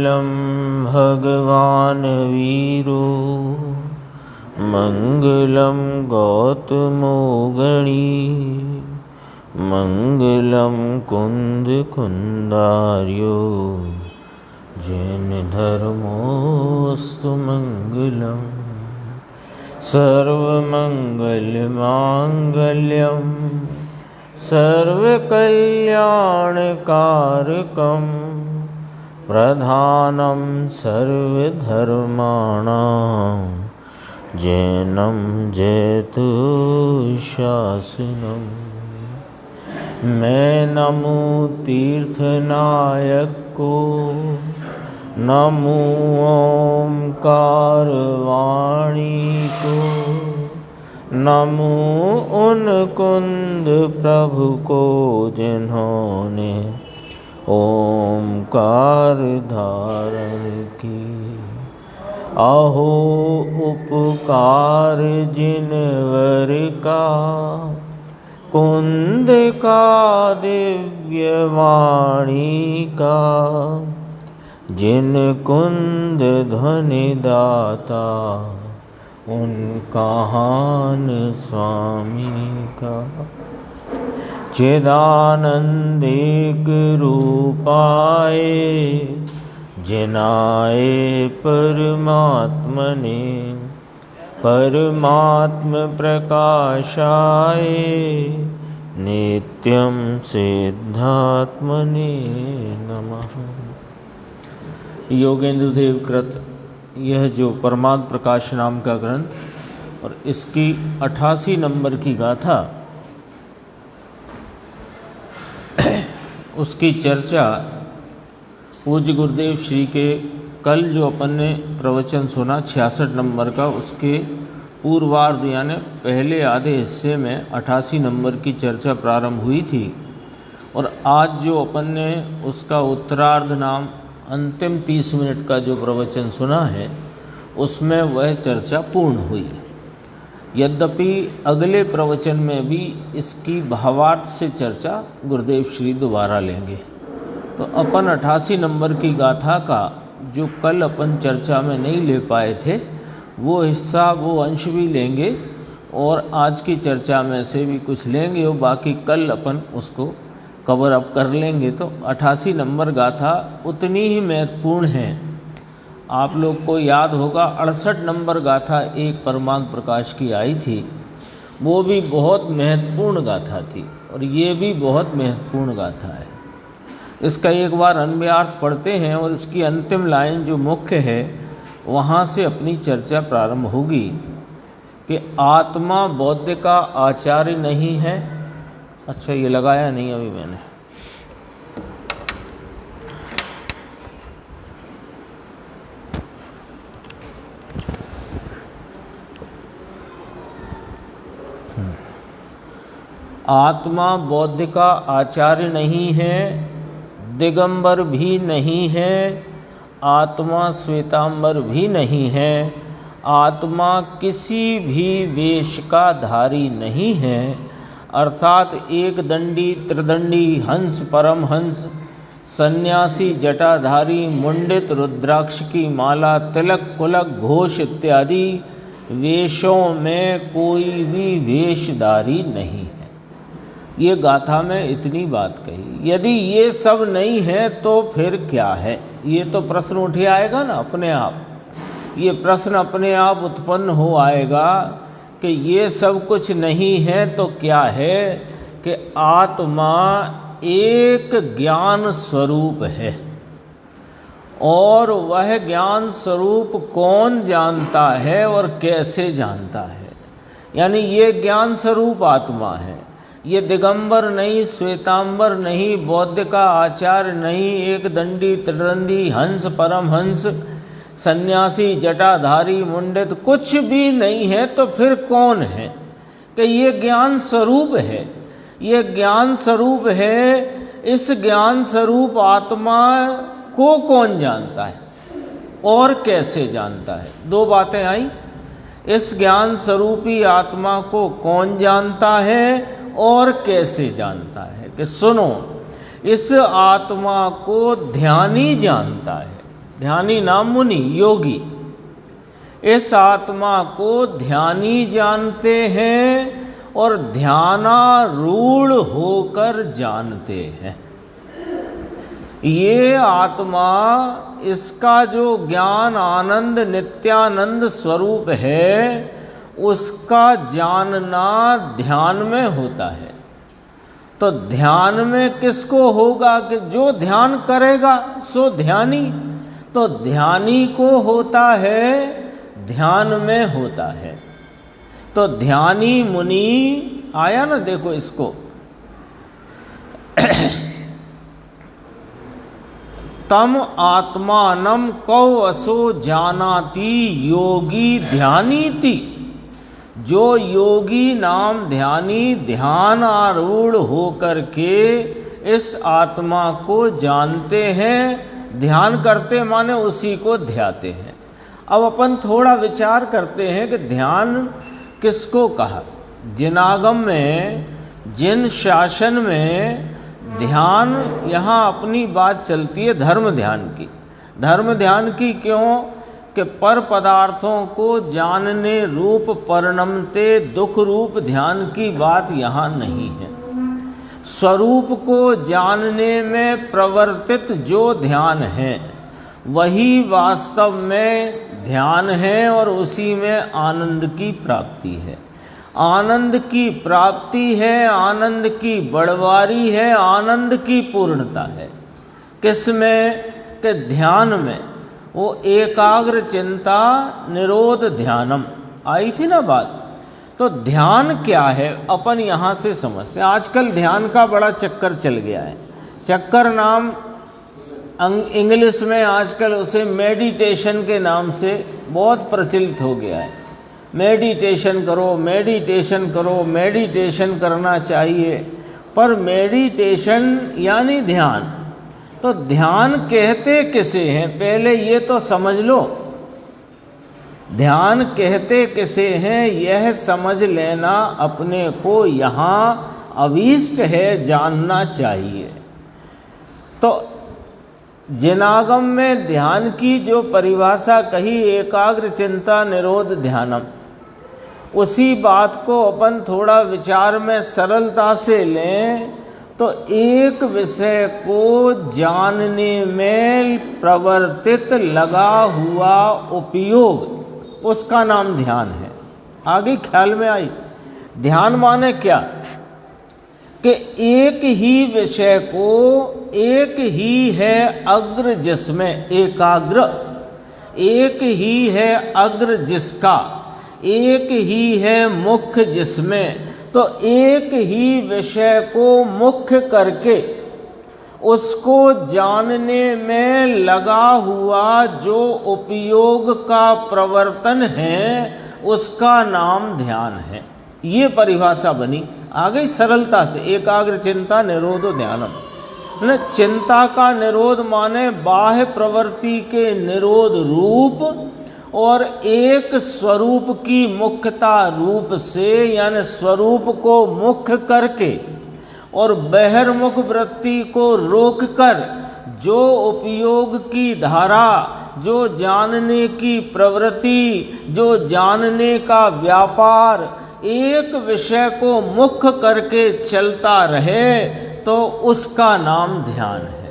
मङ्गलं भगवान् वीरो मङ्गलं गौतमो गणी मङ्गलं कुन्दकुन्दार्यो जैनधर्मोऽस्तु मङ्गलम् सर्वमङ्गलमाङ्गल्यं सर्वकल्याणकारकं प्रधानं सर्वधर्माणां जैनं जयतु शासनम्। मैं नमो तीर्थनायक को नमो ओंकार वाणी को नमो उन कुंद प्रभु को जिन्होंने ओंकार धारण की। अहो उपकार जिनवर का कुंद का दिव्य वाणी का जिन कुंद ध्वनि दाता उनका हान स्वामी का। चिदानंदिक रूपाए जिनाए परमात्मने परमात्म प्रकाशाय नित्यं सिद्धात्मने नमः। योगेंद्र देव कृत यह जो परमात्म प्रकाश नाम का ग्रंथ और इसकी 88 नंबर की गाथा उसकी चर्चा पूज्य गुरुदेव श्री के कल जो अपन ने प्रवचन सुना 66 नंबर का, उसके पूर्वार्ध यानी पहले आधे हिस्से में 88 नंबर की चर्चा प्रारंभ हुई थी और आज जो अपन ने उसका उत्तरार्ध नाम अंतिम 30 मिनट का जो प्रवचन सुना है उसमें वह चर्चा पूर्ण हुई। यद्यपि अगले प्रवचन में भी इसकी भावार्थ से चर्चा गुरुदेव श्री दोबारा लेंगे। तो अपन 88 नंबर की गाथा का जो कल अपन चर्चा में नहीं ले पाए थे वो हिस्सा वो अंश भी लेंगे और आज की चर्चा में से भी कुछ लेंगे और बाकी कल अपन उसको कवर अप कर लेंगे। तो 88 नंबर गाथा उतनी ही महत्वपूर्ण है। आप लोग को याद होगा 68 नंबर गाथा एक परमात्म प्रकाश की आई थी, वो भी बहुत महत्वपूर्ण गाथा थी और ये भी बहुत महत्वपूर्ण गाथा है। इसका एक बार अन्वयार्थ पढ़ते हैं और इसकी अंतिम लाइन जो मुख्य है वहाँ से अपनी चर्चा प्रारंभ होगी कि आत्मा बौद्ध का आचार्य नहीं है। अच्छा, ये लगाया नहीं अभी मैंने। आत्मा बौद्ध का आचार्य नहीं है, दिगंबर भी नहीं है, आत्मा श्वेतांबर भी नहीं है, आत्मा किसी भी वेश का धारी नहीं है। अर्थात एक दंडी त्रिदंडी हंस परमहंस सन्यासी जटाधारी मुंडित रुद्राक्ष की माला तिलक कुलक घोष इत्यादि वेशों में कोई भी वेशधारी नहीं है। ये गाथा में इतनी बात कही। यदि ये सब नहीं है तो फिर क्या है? ये तो प्रश्न उठ आएगा ना अपने आप। ये प्रश्न अपने आप उत्पन्न हो आएगा कि ये सब कुछ नहीं है तो क्या है? कि आत्मा एक ज्ञान स्वरूप है और वह ज्ञान स्वरूप कौन जानता है और कैसे जानता है? यानी ये ज्ञान स्वरूप आत्मा है। ये दिगंबर नहीं, श्वेतांबर नहीं, बौद्ध का आचार्य नहीं, एक दंडी त्रिदंडी हंस परमहंस सन्यासी जटाधारी मुंडित कुछ भी नहीं है। तो फिर कौन है? कि ये ज्ञान स्वरूप है। ये ज्ञान स्वरूप है। इस ज्ञान स्वरूप आत्मा को कौन जानता है और कैसे जानता है? दो बातें आई। इस ज्ञान स्वरूपी आत्मा को कौन जानता है और कैसे जानता है? कि सुनो, इस आत्मा को ध्यानी जानता है। ध्यानी नाम मुनि योगी, इस आत्मा को ध्यानी जानते हैं और ध्यानारूढ़ होकर जानते हैं। ये आत्मा, इसका जो ज्ञान आनंद नित्यानंद स्वरूप है, उसका जानना ध्यान में होता है। तो ध्यान में किसको होगा कि जो ध्यान करेगा सो ध्यानी। तो ध्यानी को होता है, ध्यान में होता है। तो ध्यानी मुनि आया ना, देखो इसको तम आत्मानम कौ असो जानाति योगी ध्यानीति। जो योगी नाम ध्यानी ध्यान आरूढ़ होकर के इस आत्मा को जानते हैं, ध्यान करते माने उसी को ध्याते हैं। अब अपन थोड़ा विचार करते हैं कि ध्यान किसको कहा। जिनागम में, जिन शासन में ध्यान, यहाँ अपनी बात चलती है धर्म ध्यान की। धर्म ध्यान की क्यों कि पर पदार्थों को जानने रूप परिणमते दुख रूप ध्यान की बात यहाँ नहीं है। स्वरूप को जानने में प्रवर्तित जो ध्यान है वही वास्तव में ध्यान है और उसी में आनंद की प्राप्ति है। आनंद की प्राप्ति है, आनंद की बढ़वारी है, आनंद की पूर्णता है। किस में कि ध्यान में। वो एकाग्र चिंता निरोध ध्यानम आई थी ना बात। तो ध्यान क्या है अपन यहाँ से समझते हैं। आजकल ध्यान का बड़ा चक्कर चल गया है। चक्कर नाम इंग्लिश में आजकल उसे मेडिटेशन के नाम से बहुत प्रचलित हो गया है। मेडिटेशन करो, मेडिटेशन करो, मेडिटेशन करना चाहिए। पर मेडिटेशन यानी ध्यान, तो ध्यान कहते किसे हैं पहले ये तो समझ लो। ध्यान कहते किसे हैं यह समझ लेना अपने को यहाँ अभीष्ट है, जानना चाहिए। तो जिनागम में ध्यान की जो परिभाषा कही एकाग्र चिंता निरोध ध्यानम, उसी बात को अपन थोड़ा विचार में सरलता से लें तो एक विषय को जानने में प्रवर्तित लगा हुआ उपयोग, उसका नाम ध्यान है। आगे ख्याल में आई। ध्यान माने क्या कि एक ही विषय को, एक ही है अग्र जिसमें, एकाग्र एक ही है अग्र जिसका, एक ही है मुख्य जिसमें। तो एक ही विषय को मुख्य करके उसको जानने में लगा हुआ जो उपयोग का प्रवर्तन है उसका नाम ध्यान है। ये परिभाषा बनी। आ गई सरलता से। एकाग्र चिंता निरोधो ध्यानम। चिंता का निरोध माने बाह्य प्रवृत्ति के निरोध रूप और एक स्वरूप की मुख्यता रूप से, यानी स्वरूप को मुख्य करके और बहिर्मुख वृत्ति को रोककर जो उपयोग की धारा, जो जानने की प्रवृत्ति, जो जानने का व्यापार एक विषय को मुख्य करके चलता रहे तो उसका नाम ध्यान है।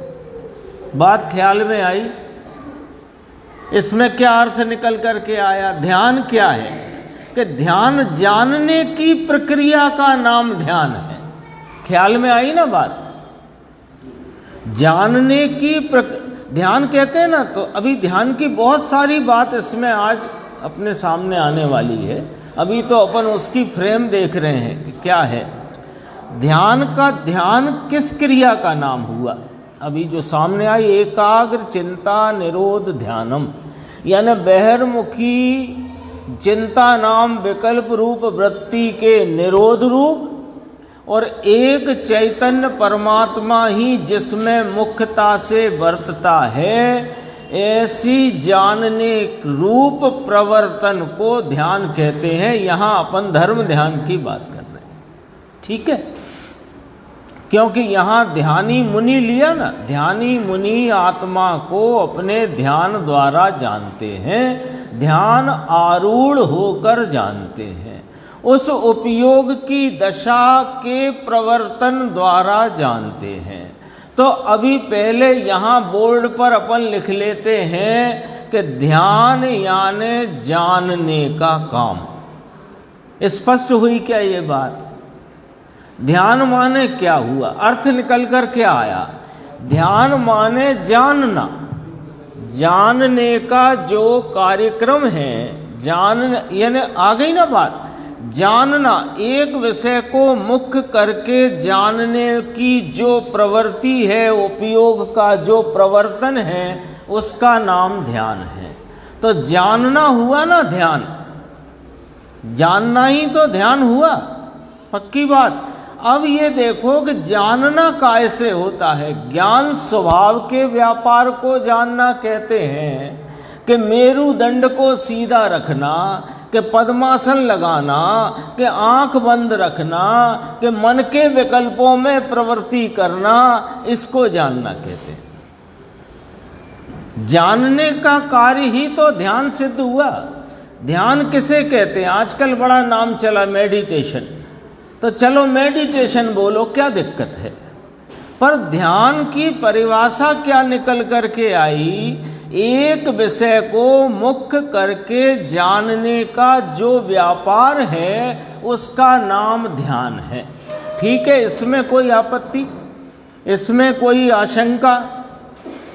बात ख्याल में आई। इसमें क्या अर्थ निकल करके आया। ध्यान क्या है कि ध्यान जानने की प्रक्रिया का नाम ध्यान है। ख्याल में आई ना बात। जानने की ध्यान कहते हैं ना। तो अभी ध्यान की बहुत सारी बात इसमें आज अपने सामने आने वाली है। अभी तो अपन उसकी फ्रेम देख रहे हैं कि क्या है ध्यान का। ध्यान किस क्रिया का नाम हुआ अभी जो सामने आई, एकाग्र चिंता निरोध ध्यानम, यानी बहिर्मुखी चिंता नाम विकल्प रूप वृत्ति के निरोध रूप और एक चैतन्य परमात्मा ही जिसमें मुख्यता से वर्तता है, ऐसी जानने रूप प्रवर्तन को ध्यान कहते हैं। यहाँ अपन धर्म ध्यान की बात कर रहे हैं। ठीक है। क्योंकि यहाँ ध्यानी मुनि लिया ना, ध्यानी मुनि आत्मा को अपने ध्यान द्वारा जानते हैं, ध्यान आरूढ़ होकर जानते हैं, उस उपयोग की दशा के प्रवर्तन द्वारा जानते हैं। तो अभी पहले यहाँ बोर्ड पर अपन लिख लेते हैं कि ध्यान यानी जानने का काम। स्पष्ट हुई क्या ये बात? ध्यान माने क्या हुआ, अर्थ निकल कर क्या आया? ध्यान माने जानना, जानने का जो कार्यक्रम है, जान यानी आ गई ना बात, जानना, एक विषय को मुख्य करके जानने की जो प्रवृत्ति है, उपयोग का जो प्रवर्तन है, उसका नाम ध्यान है। तो जानना हुआ ना ध्यान, जानना ही तो ध्यान हुआ, पक्की बात। अब ये देखो कि जानना कैसे होता है। ज्ञान स्वभाव के व्यापार को जानना कहते हैं कि मेरुदंड को सीधा रखना, कि पद्मासन लगाना, कि आंख बंद रखना, कि मन के विकल्पों में प्रवृत्ति करना, इसको जानना कहते हैं। जानने का कार्य ही तो ध्यान सिद्ध हुआ। ध्यान किसे कहते हैं? आजकल बड़ा नाम चला मेडिटेशन, तो चलो मेडिटेशन बोलो, क्या दिक्कत है? पर ध्यान की परिभाषा क्या निकल करके आई? एक विषय को मुख्य करके जानने का जो व्यापार है, उसका नाम ध्यान है। ठीक है, इसमें कोई आपत्ति, इसमें कोई आशंका?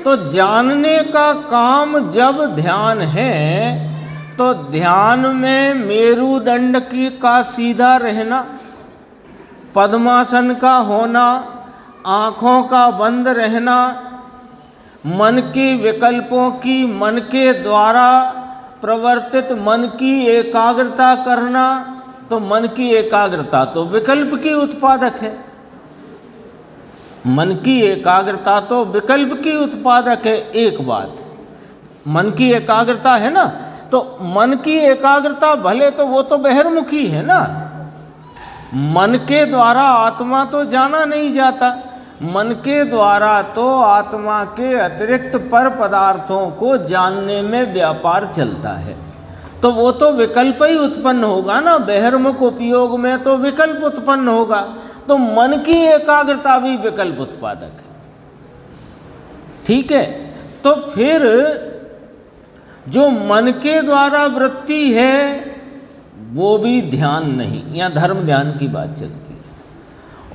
तो जानने का काम जब ध्यान है, तो ध्यान में मेरुदंड की का सीधा रहना, पद्मासन का होना, आँखों का बंद रहना, मन के विकल्पों की मन के द्वारा प्रवर्तित मन की एकाग्रता करना। तो मन की एकाग्रता तो विकल्प की उत्पादक है, मन की एकाग्रता तो विकल्प की उत्पादक है। एक बात, मन की एकाग्रता है ना, तो मन की एकाग्रता भले तो वो तो बहिर्मुखी है ना, मन के द्वारा आत्मा तो जाना नहीं जाता, मन के द्वारा तो आत्मा के अतिरिक्त पर पदार्थों को जानने में व्यापार चलता है। तो वो तो विकल्प ही उत्पन्न होगा ना, बहिर्मुख उपयोग में तो विकल्प उत्पन्न होगा। तो मन की एकाग्रता भी विकल्प उत्पादक है। ठीक है, तो फिर जो मन के द्वारा वृत्ति है वो भी ध्यान नहीं, या धर्म ध्यान की बात चलती है।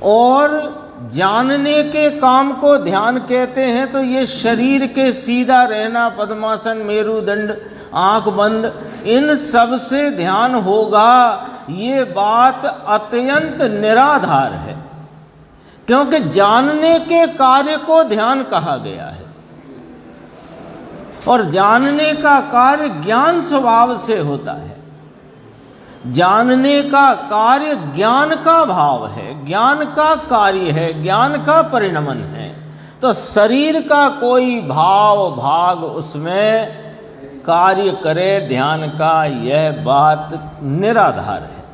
और जानने के काम को ध्यान कहते हैं, तो ये शरीर के सीधा रहना, पद्मासन, मेरुदंड, आंख बंद, इन सब से ध्यान होगा, ये बात अत्यंत निराधार है। क्योंकि जानने के कार्य को ध्यान कहा गया है, और जानने का कार्य ज्ञान स्वभाव से होता है। जानने का कार्य ज्ञान का भाव है, ज्ञान का कार्य है, ज्ञान का परिणमन है। तो शरीर का कोई भाव भाग उसमें कार्य करे ध्यान का, यह बात निराधार है।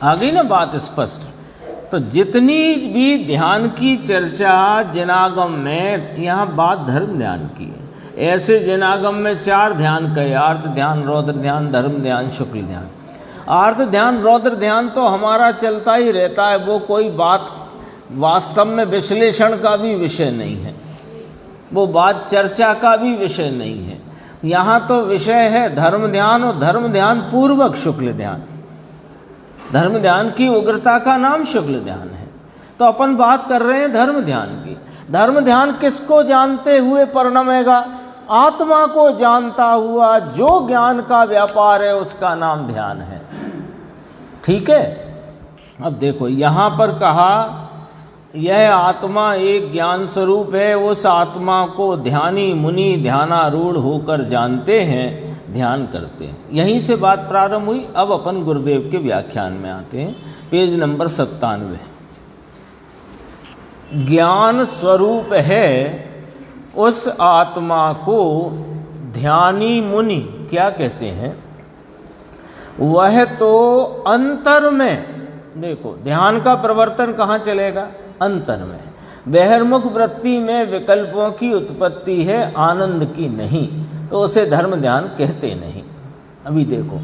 आ गई ना बात स्पष्ट? तो जितनी भी ध्यान की चर्चा जिनागम में, यहाँ बात धर्म ध्यान की है। ऐसे जिनागम में 4 ध्यान कहे, आर्त ध्यान, रौद्र ध्यान, धर्म ध्यान, शुक्ल ध्यान। आर्त ध्यान, रौद्र ध्यान तो हमारा चलता ही रहता है, वो कोई बात वास्तव में विश्लेषण का भी विषय नहीं है, वो बात चर्चा का भी विषय नहीं है। यहाँ तो विषय है धर्म ध्यान, और धर्म ध्यान पूर्वक शुक्ल ध्यान। धर्म ध्यान की उग्रता का नाम शुक्ल ध्यान है। तो अपन बात कर रहे हैं धर्म ध्यान की। धर्म ध्यान किसको जानते हुए परिणमेगा? आत्मा को जानता हुआ जो ज्ञान का व्यापार है, उसका नाम ध्यान है। ठीक है, अब देखो यहाँ पर कहा यह आत्मा एक ज्ञान स्वरूप है, उस आत्मा को ध्यानी मुनि ध्यानारूढ़ होकर जानते हैं, ध्यान करते हैं। यहीं से बात प्रारंभ हुई। अब अपन गुरुदेव के व्याख्यान में आते हैं, पेज नंबर 97। ज्ञान स्वरूप है उस आत्मा को ध्यानी मुनि क्या कहते हैं? वह तो अंतर में, देखो ध्यान का प्रवर्तन कहाँ चलेगा? अंतर में। बहिर्मुख वृत्ति में विकल्पों की उत्पत्ति है, आनंद की नहीं, तो उसे धर्म ध्यान कहते नहीं। अभी देखो,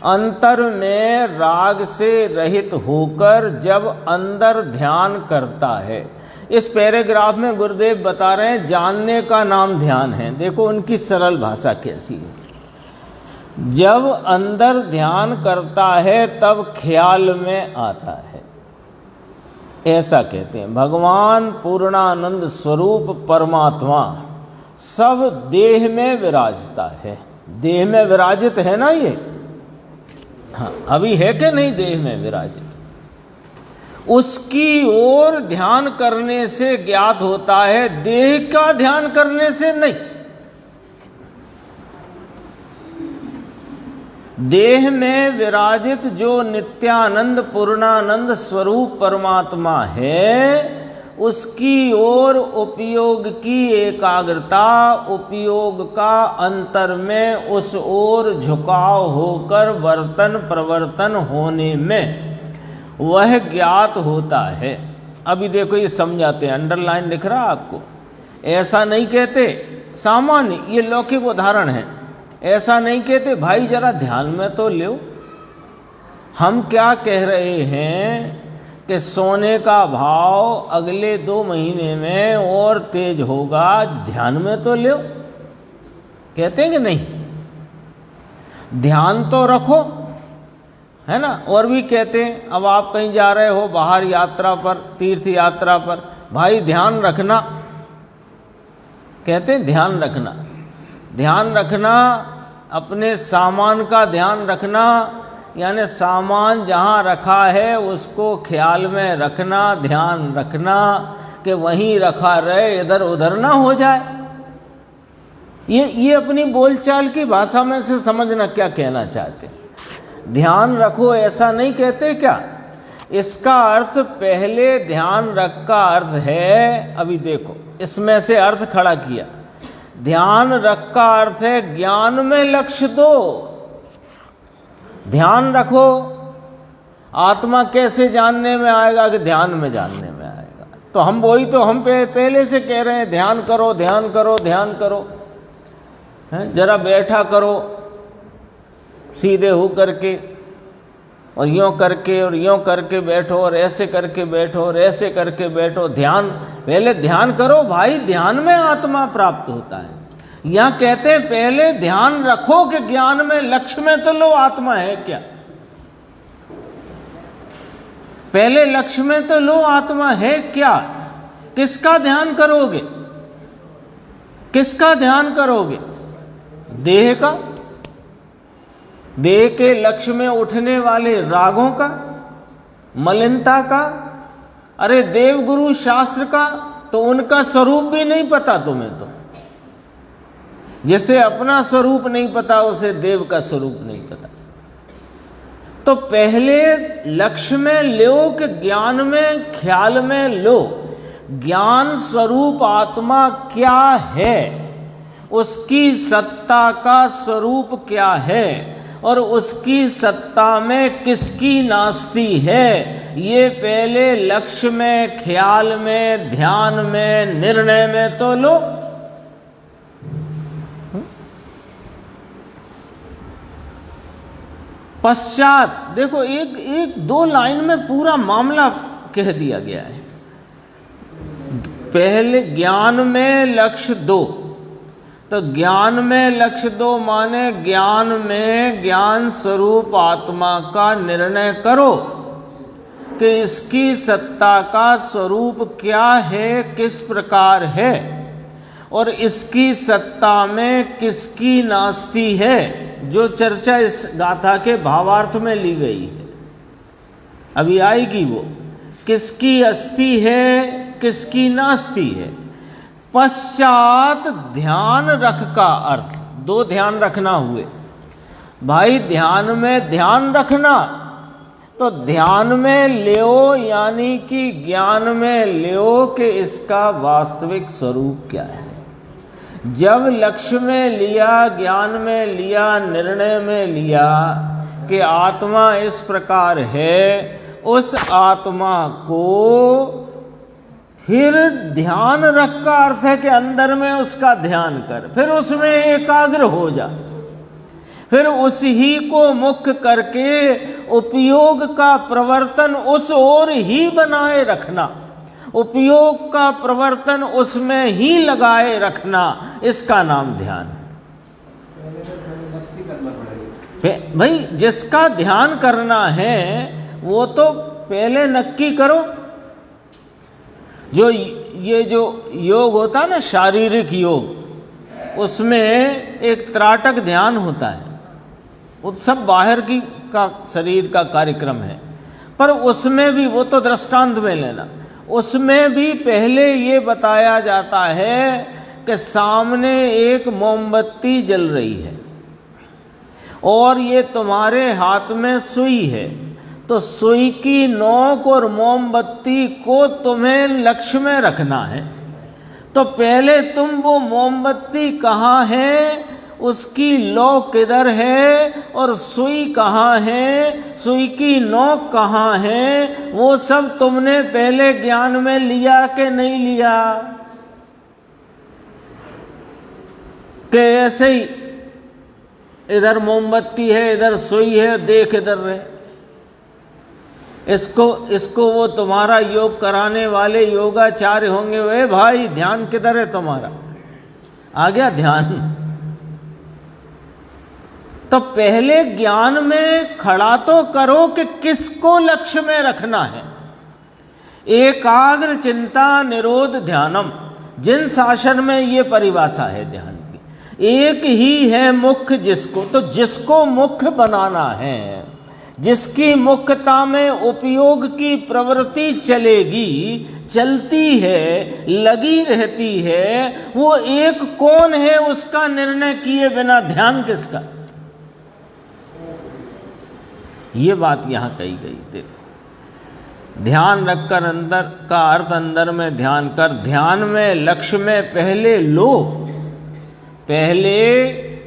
अंतर में राग से रहित होकर जब अंदर ध्यान करता है, इस पैराग्राफ में गुरुदेव बता रहे हैं जानने का नाम ध्यान है। देखो उनकी सरल भाषा कैसी है। जब अंदर ध्यान करता है तब ख्याल में आता है, ऐसा कहते हैं। भगवान पूर्णानंद स्वरूप परमात्मा सब देह में विराजता है। देह में विराजित है ना ये, हाँ अभी है कि नहीं देह में विराजित। उसकी ओर ध्यान करने से ज्ञात होता है, देह का ध्यान करने से नहीं। देह में विराजित जो नित्यानंद पूर्णानंद स्वरूप परमात्मा है, उसकी ओर उपयोग की एकाग्रता, उपयोग का अंतर में उस ओर झुकाव होकर वर्तन प्रवर्तन होने में वह ज्ञात होता है। अभी देखो ये समझाते हैं, अंडरलाइन दिख रहा आपको। ऐसा नहीं कहते, सामान्य ये लौकिक उदाहरण है, ऐसा नहीं कहते भाई जरा ध्यान में तो लो। हम क्या कह रहे हैं कि सोने का भाव अगले 2 महीने में और तेज होगा, ध्यान में तो लो। कहते हैं कि नहीं, ध्यान तो रखो, है ना। और भी कहते हैं, अब आप कहीं जा रहे हो बाहर यात्रा पर, तीर्थ यात्रा पर, भाई ध्यान रखना। कहते हैं ध्यान रखना, ध्यान रखना, अपने सामान का ध्यान रखना, यानी सामान जहाँ रखा है उसको ख्याल में रखना, ध्यान रखना कि वहीं रखा रहे, इधर उधर ना हो जाए। ये अपनी बोलचाल की भाषा में से समझना क्या कहना चाहते। ध्यान रखो ऐसा नहीं कहते क्या। इसका अर्थ पहले ध्यान रख का अर्थ है, अभी देखो इसमें से अर्थ खड़ा किया। ध्यान रख का अर्थ है ज्ञान में लक्ष्य दो। ध्यान रखो, आत्मा कैसे जानने में आएगा कि ध्यान में जानने में आएगा। तो हम वही तो हम पहले से कह रहे हैं, ध्यान करो ध्यान करो ध्यान करो, हैं जरा बैठा करो सीधे हो करके, और यूँ करके और यूँ करके बैठो, और ऐसे करके बैठो और ऐसे करके बैठो। ध्यान पहले ध्यान करो भाई, ध्यान में आत्मा प्राप्त होता है। यहाँ कहते हैं पहले ध्यान रखो कि ज्ञान में लक्ष्य में तो लो आत्मा है क्या। पहले लक्ष्य में तो लो आत्मा है क्या। किसका ध्यान करोगे, किसका ध्यान करोगे? देह का, देह के लक्ष्य में उठने वाले रागों का, मलिनता का। अरे देवगुरु शास्त्र का तो उनका स्वरूप भी नहीं पता तुम्हें। तो जैसे अपना स्वरूप नहीं पता उसे देव का स्वरूप नहीं पता। तो पहले लक्ष्य में लो कि ज्ञान में ख्याल में लो। ज्ञान स्वरूप आत्मा क्या है, उसकी सत्ता का स्वरूप क्या है, और उसकी सत्ता में किसकी नास्ती है, ये पहले लक्ष्य में ख्याल में ध्यान में निर्णय में तो लो। पश्चात देखो एक 2 लाइन में पूरा मामला कह दिया गया है। पहले ज्ञान में लक्ष्य दो, तो ज्ञान में लक्ष्य दो माने ज्ञान में ज्ञान स्वरूप आत्मा का निर्णय करो कि इसकी सत्ता का स्वरूप क्या है, किस प्रकार है, और इसकी सत्ता में किसकी नास्ती है, जो चर्चा इस गाथा के भावार्थ में ली गई है। अभी आएगी वो, किसकी अस्थि है, किसकी नास्ती है। पश्चात ध्यान रख का अर्थ, 2 ध्यान रखना हुए भाई। ध्यान में ध्यान रखना, तो ध्यान में ले यानी कि ज्ञान में ले कि इसका वास्तविक स्वरूप क्या है। जब लक्ष्य में लिया, ज्ञान में लिया, निर्णय में लिया कि आत्मा इस प्रकार है, उस आत्मा को फिर ध्यान रख का अर्थ है कि अंदर में उसका ध्यान कर, फिर उसमें एकाग्र हो जा, फिर उस ही को मुख्य करके उपयोग का प्रवर्तन उस ओर ही बनाए रखना, उपयोग का प्रवर्तन उसमें ही लगाए रखना, इसका नाम ध्यान है। भाई जिसका ध्यान करना है वो तो पहले नक्की करो। ये जो योग होता है ना, शारीरिक योग, उसमें एक त्राटक ध्यान होता है, वो सब बाहर का शरीर का कार्यक्रम है, पर उसमें भी, वो तो दृष्टांत में लेना, उसमें भी पहले ये बताया जाता है कि सामने एक मोमबत्ती जल रही है और ये तुम्हारे हाथ में सुई है, तो सुई की नोक और मोमबत्ती को तुम्हें लक्ष्य में रखना है। तो पहले तुम वो मोमबत्ती कहाँ है, उसकी लो किधर है और सुई कहाँ है, सुई की नोक कहाँ है, वो सब तुमने पहले ज्ञान में लिया कि नहीं लिया? कि ऐसे ही इधर मोमबत्ती है, इधर सुई है, देख इधर रहे। इसको वो तुम्हारा योग कराने वाले योगाचार्य होंगे, वे भाई ध्यान किधर है तुम्हारा? आ गया ध्यान। तो पहले ज्ञान में खड़ा तो करो कि किसको लक्ष्य में रखना है। एकाग्र चिंता निरोध ध्यानम, जिन शासन में ये परिभाषा है ध्यान की, एक ही है मुख्य जिसको, तो जिसको मुख्य बनाना है, जिसकी मुख्यता में उपयोग की प्रवृत्ति चलेगी, चलती है, लगी रहती है, वो एक कौन है, उसका निर्णय किए बिना ध्यान किसका? ये बात यहां कही गई। देखो, ध्यान रखकर अंदर का अर्थ अंदर में ध्यान कर, ध्यान में लक्ष्य में पहले लो, पहले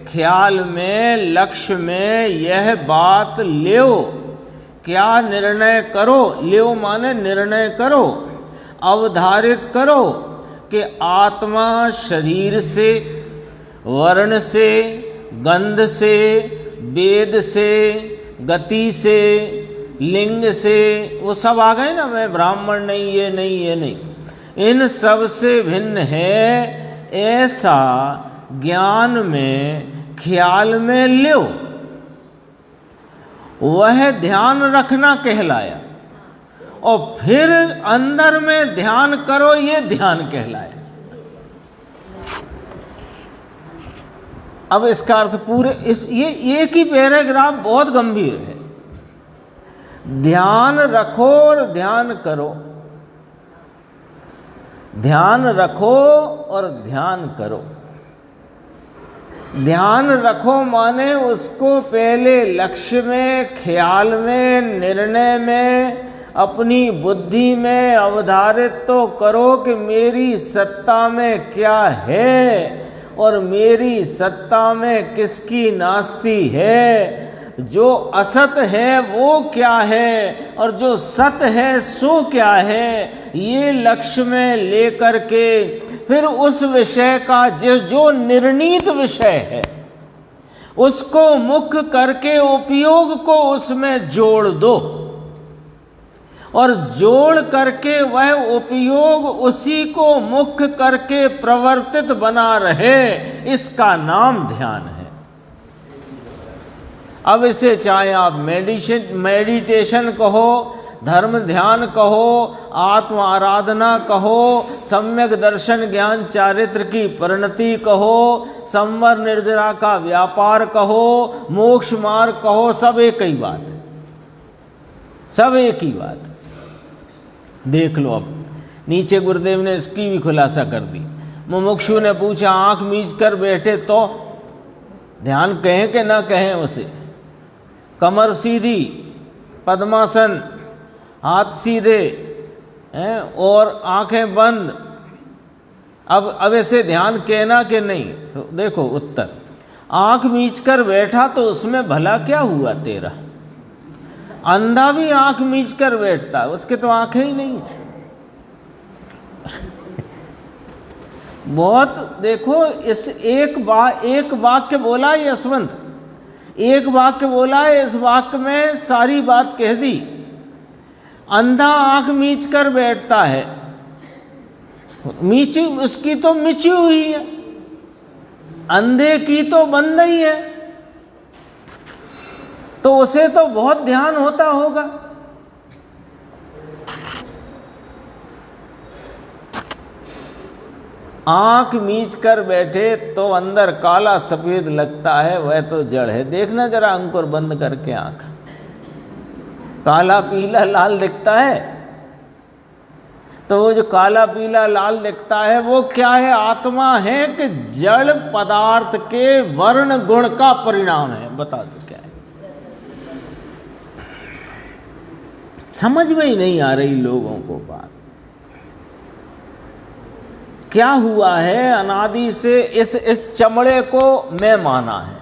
ख्याल में लक्ष्य में यह बात लो, क्या निर्णय करो, लो माने निर्णय करो, अवधारित करो कि आत्मा शरीर से, वर्ण से, गंध से, वेद से, गति से, लिंग से, वो सब आ गए ना, मैं ब्राह्मण नहीं, ये नहीं, ये नहीं, इन सब से भिन्न है, ऐसा ज्ञान में ख्याल में लो, वह ध्यान रखना कहलाया। और फिर अंदर में ध्यान करो, ये ध्यान कहलाया। अब इसका अर्थ पूरे ये एक ही पैराग्राफ बहुत गंभीर है। ध्यान रखो और ध्यान करो, ध्यान रखो और ध्यान करो। ध्यान रखो माने उसको पहले लक्ष्य में, ख्याल में, निर्णय में, अपनी बुद्धि में अवधारित तो करो कि मेरी सत्ता में क्या है और मेरी सत्ता में किसकी नास्ती है, जो असत है वो क्या है और जो सत है सो क्या है, ये लक्ष्य में लेकर के फिर उस विषय का जो निर्णीत विषय है उसको मुख्य करके उपयोग को उसमें जोड़ दो, और जोड़ करके वह उपयोग उसी को मुख्य करके प्रवर्तित बना रहे, इसका नाम ध्यान है। अब इसे चाहे आप मेडिटेशन कहो, धर्म ध्यान कहो, आत्म आराधना कहो, सम्यक दर्शन ज्ञान चारित्र की परिणति कहो, संवर निर्जरा का व्यापार कहो, मोक्ष मार्ग कहो, सब एक ही बात है, सब एक ही बात है। देख लो, अब नीचे गुरुदेव ने इसकी भी खुलासा कर दी। मुमुक्षु ने पूछा, आंख मीच कर बैठे तो ध्यान कहें कि ना कहें उसे? कमर सीधी, पद्मासन, हाथ सीधे हैं और आंखें बंद, अब ऐसे ध्यान कहना कि नहीं? तो देखो उत्तर, आंख मीच कर बैठा तो उसमें भला क्या हुआ तेरा? अंधा भी आंख मीच कर बैठता है, उसके तो आंखें ही नहीं है। बहुत देखो, इस एक वाक्य बोला है यशवंत, एक वाक्य बोला है, इस वाक्य में सारी बात कह दी। अंधा आंख मीच कर बैठता है, मीची उसकी तो मिची हुई है, अंधे की तो बंद ही है, तो उसे तो बहुत ध्यान होता होगा। आंख मीच कर बैठे तो अंदर काला सफेद लगता है, वह तो जड़ है। देखना जरा अंकुर बंद करके आंख, काला पीला लाल दिखता है, तो वो जो काला पीला लाल दिखता है वो क्या है? आत्मा है कि जड़ पदार्थ के वर्ण गुण का परिणाम है? बता दो क्या है? समझ में ही नहीं आ रही लोगों को बात। क्या हुआ है? अनादि से इस चमड़े को मैं माना है,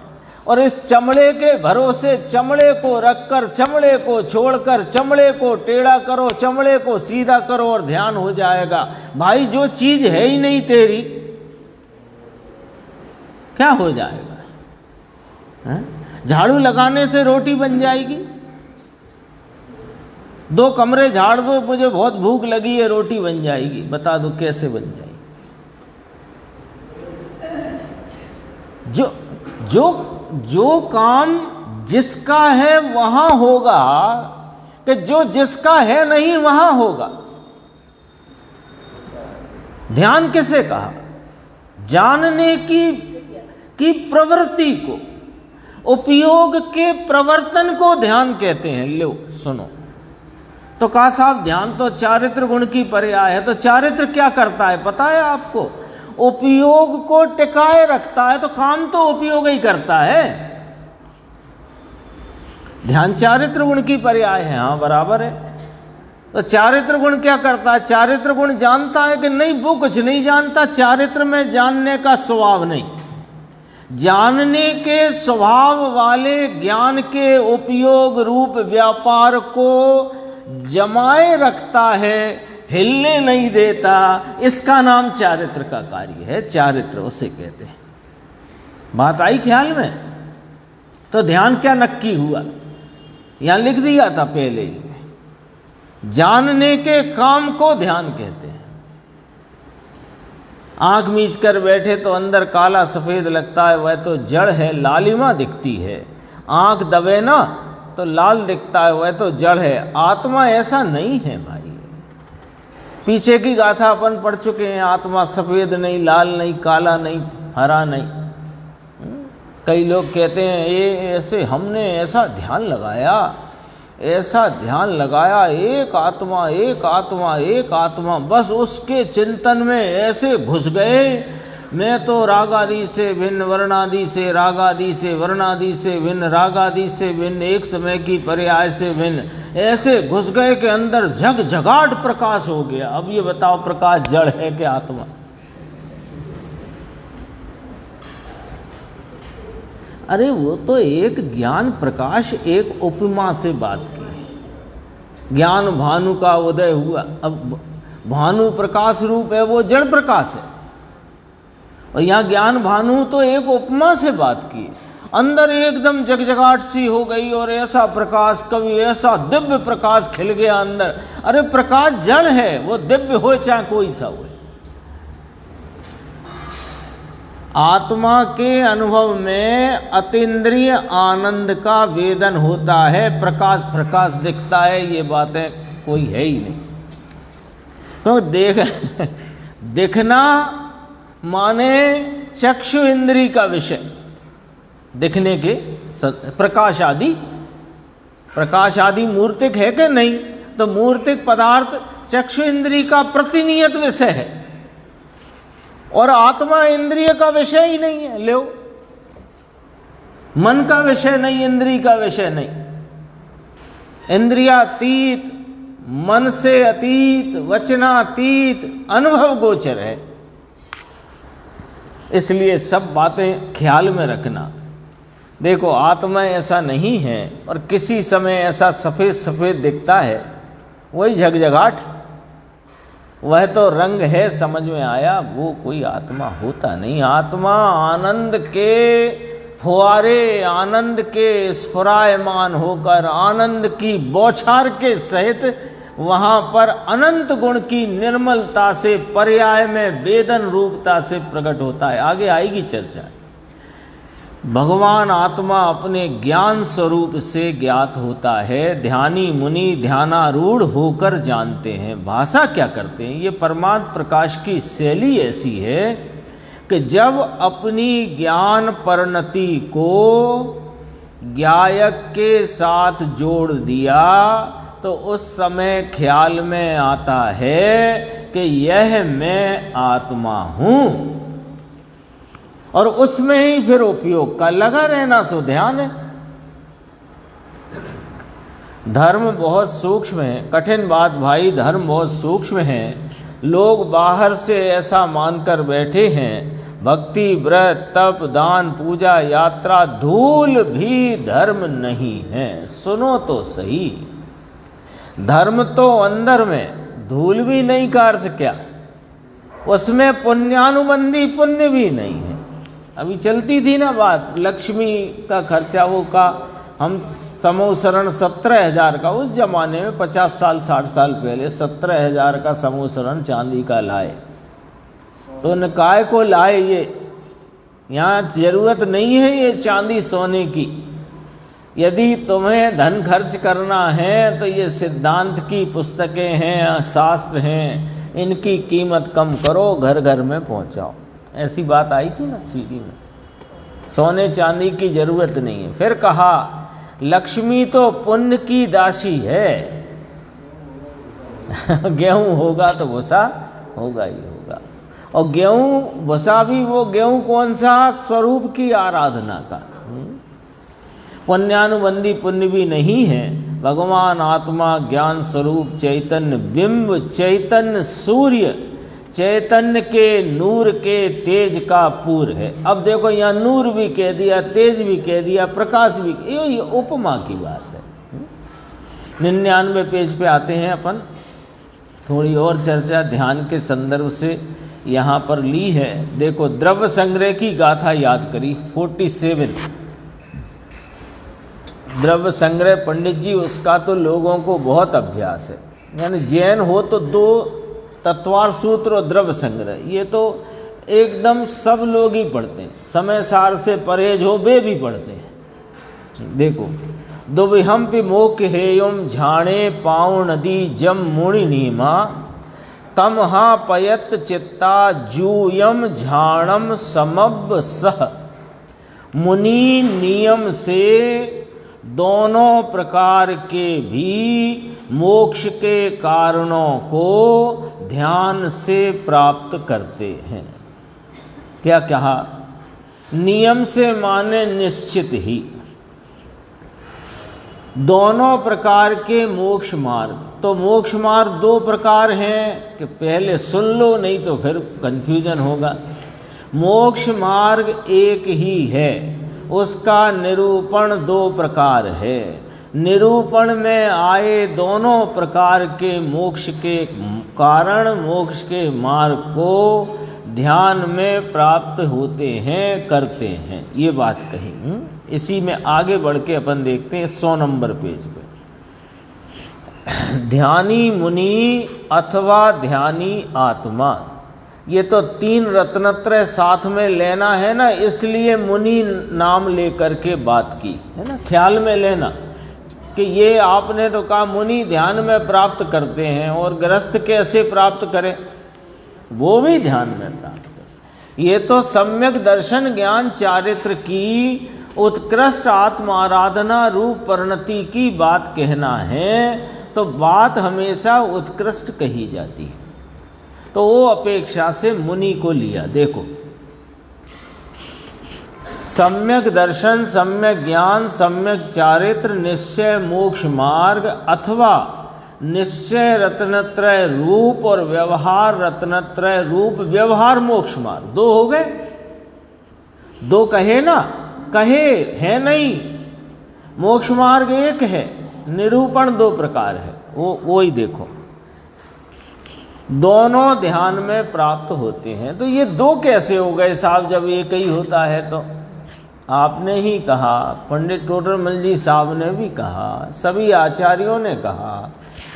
और इस चमड़े के भरोसे चमड़े को रखकर, चमड़े को छोड़कर, चमड़े को टेढ़ा करो, चमड़े को सीधा करो और ध्यान हो जाएगा। भाई जो चीज है ही नहीं तेरी, क्या हो जाएगा? झाड़ू लगाने से रोटी बन जाएगी? 2 कमरे झाड़ दो, मुझे बहुत भूख लगी है, रोटी बन जाएगी? बता दो कैसे बन जाएगी? जो काम जिसका है वहां होगा, कि जो जिसका है नहीं वहां होगा। ध्यान किसे कहा? जानने की प्रवृत्ति को, उपयोग के प्रवर्तन को ध्यान कहते हैं। लो सुनो, तो कहा साहब ध्यान तो चारित्र गुण की पर्याय है, तो चारित्र क्या करता है पता है आपको? उपयोग को टिकाए रखता है, तो काम तो उपयोग ही करता है। ध्यान चारित्र गुण की पर्याय है, हाँ बराबर है। तो चारित्र गुण क्या करता है? चारित्र गुण जानता है कि नहीं, वो कुछ नहीं जानता। चारित्र में जानने का स्वभाव नहीं, जानने के स्वभाव वाले ज्ञान के उपयोग रूप व्यापार को जमाए रखता है, हिलने नहीं देता। इसका नाम चारित्र का कार्य है, चारित्र उसे कहते हैं। बात आई ख्याल में? तो ध्यान क्या नक्की हुआ? यहां लिख दिया था पहले ही, जानने के काम को ध्यान कहते हैं। आंख मीच कर बैठे तो अंदर काला सफेद लगता है, वह तो जड़ है, लालिमा दिखती है। आंख दबे ना तो लाल दिखता है, वह तो जड़ है। आत्मा ऐसा नहीं है भाई। पीछे की गाथा अपन पढ़ चुके हैं। आत्मा सफेद नहीं, लाल नहीं, काला नहीं, हरा नहीं। कई लोग कहते हैं ये ऐसे, हमने ऐसा ध्यान लगाया, ऐसा ध्यान लगाया, एक आत्मा एक आत्मा एक आत्मा, बस उसके चिंतन में ऐसे घुस गए। मैं तो रागादि से भिन्न, वर्णादि से रागादि से, वर्णादि से भिन्न, रागादि से भिन्न, एक समय की पर्याय से भिन्न, ऐसे घुस गए कि अंदर झगझगाट प्रकाश हो गया। अब ये बताओ प्रकाश जड़ है कि आत्मा? अरे वो तो एक ज्ञान प्रकाश, एक उपमा से बात की। ज्ञान भानु का उदय हुआ, अब भानु प्रकाश रूप है, वो जड़ प्रकाश है। और यहाँ ज्ञान भानु तो एक उपमा से बात की। अंदर एकदम जगजगाट सी हो गई और ऐसा प्रकाश, कभी ऐसा दिव्य प्रकाश खिल गया अंदर। अरे प्रकाश जड़ है, वो दिव्य हो चाहे कोई सा हो। आत्मा के अनुभव में अतीन्द्रिय आनंद का वेदन होता है, प्रकाश प्रकाश दिखता है, ये बातें कोई है ही नहीं। तो दिखना माने चक्षु इंद्री का विषय, दिखने के प्रकाश आदि मूर्तिक है कि नहीं? तो मूर्तिक पदार्थ चक्षु इंद्री का प्रतिनियत विषय है, और आत्मा इंद्रिय का विषय ही नहीं है। लो, मन का विषय नहीं, इंद्रिय का विषय नहीं। इंद्रियातीत, मन से अतीत, वचनातीत, अनुभव गोचर है। इसलिए सब बातें ख्याल में रखना। देखो आत्मा ऐसा नहीं है, और किसी समय ऐसा सफ़ेद सफ़ेद दिखता है, वही झगझगाट। वह तो रंग है, समझ में आया, वो कोई आत्मा होता नहीं। आत्मा आनंद के फुआरे, आनंद के स्फुरायमान होकर, आनंद की बौछार के सहित वहाँ पर अनंत गुण की निर्मलता से, पर्याय में वेदन रूपता से प्रकट होता है। आगे आएगी चर्चा। भगवान आत्मा अपने ज्ञान स्वरूप से ज्ञात होता है। ध्यानी मुनि ध्यानारूढ़ होकर जानते हैं। भाषा क्या करते हैं? ये परमात्म प्रकाश की शैली ऐसी है कि जब अपनी ज्ञान परिणति को ज्ञायक के साथ जोड़ दिया तो उस समय ख्याल में आता है कि यह मैं आत्मा हूँ, और उसमें ही फिर उपयोग का लगा रहना सो ध्यान है। धर्म बहुत सूक्ष्म है, कठिन बात भाई, धर्म बहुत सूक्ष्म है। लोग बाहर से ऐसा मानकर बैठे हैं भक्ति, व्रत, तप, दान, पूजा, यात्रा धूल भी धर्म नहीं है। सुनो तो सही, धर्म तो अंदर में, धूल भी नहीं का अर्थ क्या? उसमें पुण्यानुबंधी पुण्य भी नहीं है। अभी चलती थी ना बात, लक्ष्मी का खर्चा वो का, हम समूसरण 17,000 का, उस जमाने में 50 साल 60 साल पहले 17,000 का समूसरण चांदी का लाए। तो न काय को लाए, ये यहाँ जरूरत नहीं है ये चांदी सोने की। यदि तुम्हें धन खर्च करना है तो ये सिद्धांत की पुस्तकें हैं, शास्त्र हैं, इनकी कीमत कम करो, घर घर में पहुँचाओ। ऐसी बात आई थी ना सीडी में। सोने चांदी की जरूरत नहीं है। फिर कहा लक्ष्मी तो पुण्य की दासी है। गेहूं होगा तो भूसा होगा ही होगा, और गेहूं भूसा भी वो गेहूं कौन सा? स्वरूप की आराधना का। पुण्यानुबंधी पुण्य भी नहीं है। भगवान आत्मा ज्ञान स्वरूप चैतन्य बिंब, चैतन्य सूर्य, चैतन्य के नूर के तेज का पूर है। अब देखो यहाँ नूर भी कह दिया, तेज भी कह दिया, प्रकाश भी, ये उपमा की बात है। 99 पेज पे आते हैं अपन। थोड़ी और चर्चा ध्यान के संदर्भ से यहाँ पर ली है। देखो द्रव्य संग्रह की गाथा याद करी, 47 द्रव्य संग्रह। पंडित जी उसका तो लोगों को बहुत अभ्यास है, यानी जैन हो तो 2 तत्वार सूत्र और द्रव्य संग्रह, ये तो एकदम सब लोग ही पढ़ते हैं। समय सार से परहेज हो वे भी पढ़ते हैं। देखो दुविहम पि मोक हेयम झाणे पाव नदी जम मुणि नीमा तमहा पयत चित्ता जूयम झाणम समब सह। मुनि नियम से दोनों प्रकार के भी मोक्ष के कारणों को ध्यान से प्राप्त करते हैं। क्या कहा? नियम से माने निश्चित ही। दोनों प्रकार के मोक्ष मार्ग, तो मोक्ष मार्ग 2 प्रकार हैं कि पहले सुन लो, नहीं तो फिर कंफ्यूजन होगा। मोक्ष मार्ग एक ही है, उसका निरूपण 2 प्रकार है। निरूपण में आए दोनों प्रकार के मोक्ष के कारण मोक्ष के मार्ग को ध्यान में प्राप्त होते हैं, करते हैं, ये बात कही। इसी में आगे बढ़ के अपन देखते हैं 100 नंबर पेज पे। ध्यानी मुनि अथवा ध्यानी आत्मा, ये तो 3 रत्नत्रय साथ में लेना है ना, इसलिए मुनि नाम लेकर के बात की है ना। ख्याल में लेना कि ये आपने तो कहा मुनि ध्यान में प्राप्त करते हैं, और गृहस्थ कैसे प्राप्त करें? वो भी ध्यान में प्राप्त करें। ये तो सम्यक दर्शन ज्ञान चारित्र की उत्कृष्ट आत्म आराधना रूप परिणति की बात कहना है, तो बात हमेशा उत्कृष्ट कही जाती है। तो वो अपेक्षा से मुनि को लिया। देखो सम्यक दर्शन, सम्यक ज्ञान, सम्यक चारित्र, निश्चय मोक्ष मार्ग अथवा निश्चय रत्नत्रय रूप और व्यवहार रत्नत्रय रूप व्यवहार मोक्ष मार्ग। 2 हो गए, 2 कहे ना, कहे है नहीं। मोक्ष मार्ग एक है, निरूपण 2 प्रकार है। वो ही देखो दोनों ध्यान में प्राप्त होते हैं। तो ये दो कैसे हो गए साहब जब एक ही होता है? तो आपने ही कहा, पंडित टोडरमल जी साहब ने भी कहा, सभी आचार्यों ने कहा,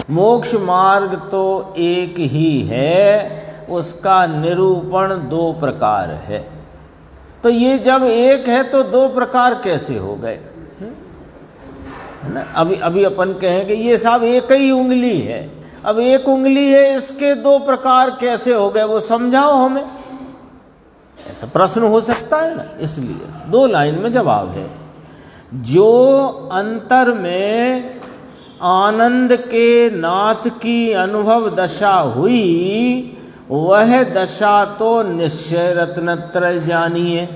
मोक्ष मार्ग तो एक ही है, उसका निरूपण दो प्रकार है। तो ये जब एक है तो दो प्रकार कैसे हो गए? है ना? अभी अपन कहेंगे ये साहब एक ही उंगली है, अब एक उंगली है, इसके दो प्रकार कैसे हो गए? वो समझाओ हमें, ऐसा प्रश्न हो सकता है ना। इसलिए दो लाइन में जवाब है। जो अंतर में आनंद के नाथ की अनुभव दशा हुई, वह दशा तो निश्चय रत्नत्रय जानिए,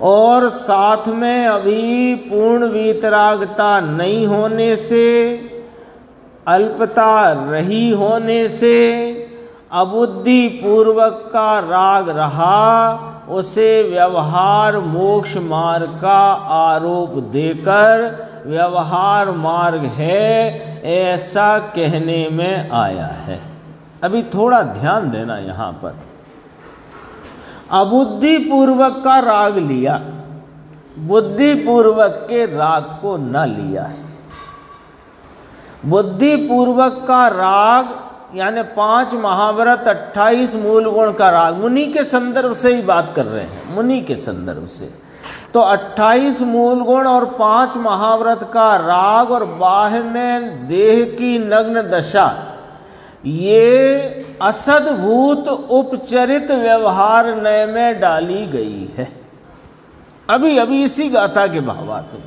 और साथ में अभी पूर्ण वीतरागता नहीं होने से, अल्पता रही होने से, अबुद्धि पूर्वक का राग रहा, उसे व्यवहार मोक्ष मार्ग का आरोप देकर व्यवहार मार्ग है ऐसा कहने में आया है। अभी थोड़ा ध्यान देना यहाँ पर। अबुद्धि पूर्वक का राग लिया, बुद्धि पूर्वक के राग को न लिया है। बुद्धि पूर्वक का राग यानी 5 महाव्रत 28 मूल गुण का राग, मुनि के संदर्भ से ही बात कर रहे हैं, मुनि के संदर्भ से। तो 28 मूल गुण और 5 महाव्रत का राग और बाह्य में देह की नग्न दशा, ये असद्भूत उपचरित व्यवहार नय में डाली गई है। अभी इसी गाथा के भावार्थ में।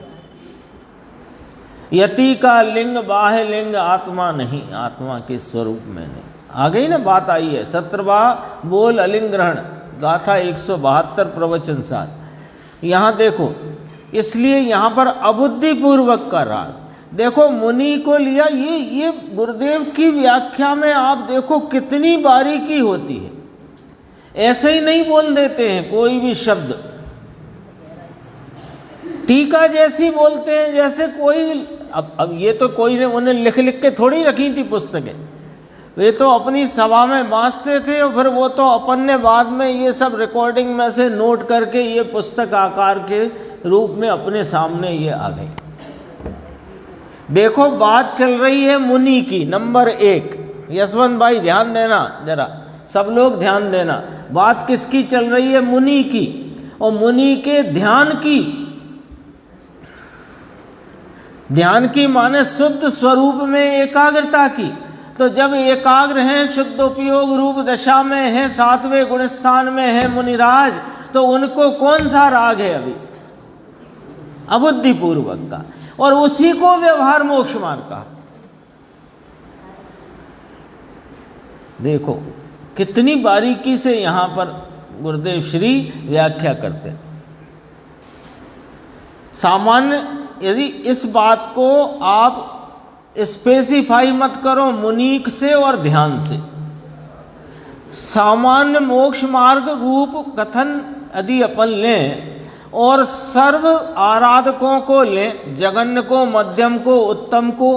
यति का लिंग बाह्य लिंग आत्मा नहीं, आत्मा के स्वरूप में नहीं। आ गई ना बात, आई है। 17वां बोल अलिंग ग्रहण, गाथा 172 प्रवचन सार। यहाँ देखो, इसलिए यहाँ पर अबुद्धि पूर्वक का राग, देखो मुनि को लिया। ये गुरुदेव की व्याख्या में आप देखो कितनी बारीकी होती है। ऐसे ही नहीं बोल देते हैं कोई भी शब्द, टीका जैसी बोलते हैं जैसे कोई। अब ये तो कोई ने उन्हें लिख के थोड़ी रखी थी पुस्तकें, वे तो अपनी सभा में बांचते थे और फिर वो तो अपन ने बाद में ये सब रिकॉर्डिंग में से नोट करके ये पुस्तक आकार के रूप में अपने सामने ये आ गई। देखो बात चल रही है मुनि की, नंबर 1। यशवंत भाई ध्यान देना जरा, सब लोग ध्यान देना। बात किसकी चल रही है? मुनि की, और मुनि के ध्यान की। ध्यान की माने शुद्ध स्वरूप में एकाग्रता की। तो जब एकाग्र हैं, शुद्ध उपयोग रूप दशा में है, 7वें गुण स्थान में है मुनिराज, तो उनको कौन सा राग है? अभी अबुद्धि पूर्वक का, और उसी को व्यवहार मोक्ष मार्ग का। देखो कितनी बारीकी से यहां पर गुरुदेव श्री व्याख्या करते हैं। सामान्य यदि इस बात को आप स्पेसिफाई मत करो मुनीक से और ध्यान से, सामान्य मोक्ष मार्ग रूप कथन यदि अपन लें और सर्व आराधकों को लें, जगन्य को, मध्यम को, उत्तम को,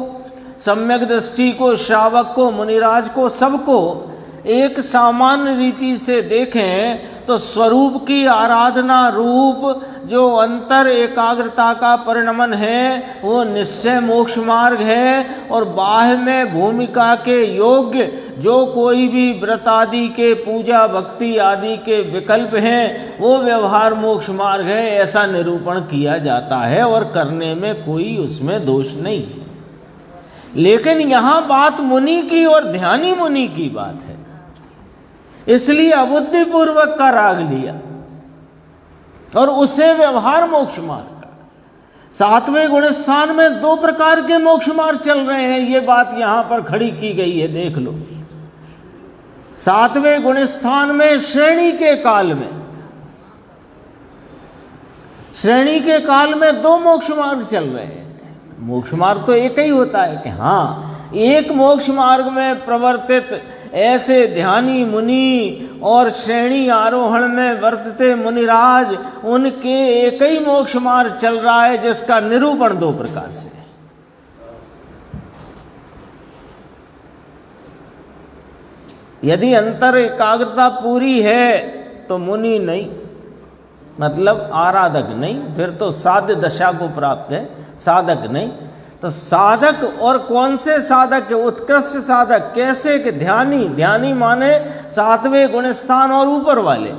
सम्यक दृष्टि को, श्रावक को, मुनिराज को, सबको एक सामान्य रीति से देखें तो स्वरूप की आराधना रूप जो अंतर एकाग्रता का परिणमन है वो निश्चय मोक्ष मार्ग है। और बाह्य में भूमिका के योग्य जो कोई भी व्रत आदि के, पूजा भक्ति आदि के विकल्प हैं वो व्यवहार मोक्ष मार्ग है, ऐसा निरूपण किया जाता है और करने में कोई उसमें दोष नहीं है। लेकिन यहाँ बात मुनि की और ध्यानी मुनि की बात है, इसलिए अबुद्धि पूर्वक का राग लिया और उसे व्यवहार मोक्ष मार्ग का। 7वें गुण स्थान में 2 प्रकार के मोक्ष मार्ग चल रहे हैं, ये बात यहां पर खड़ी की गई है, देख लो। 7वें गुण स्थान में श्रेणी के काल में, श्रेणी के काल में 2 मोक्ष मार्ग चल रहे हैं। मोक्ष मार्ग तो एक ही होता है कि हाँ, एक मोक्ष मार्ग में प्रवर्तित ऐसे ध्यानी मुनि और श्रेणी आरोहण में वर्तते मुनिराज, उनके एक ही मोक्ष मार्ग चल रहा है जिसका निरूपण 2 प्रकार से। यदि अंतर एकाग्रता पूरी है तो मुनि नहीं, मतलब आराधक नहीं, फिर तो साध्य दशा को प्राप्त है, साधक नहीं। तो साधक और कौन से साधक है? उत्कृष्ट साधक। कैसे? कि ध्यानी। ध्यानी माने 7वें गुण स्थान और ऊपर वाले।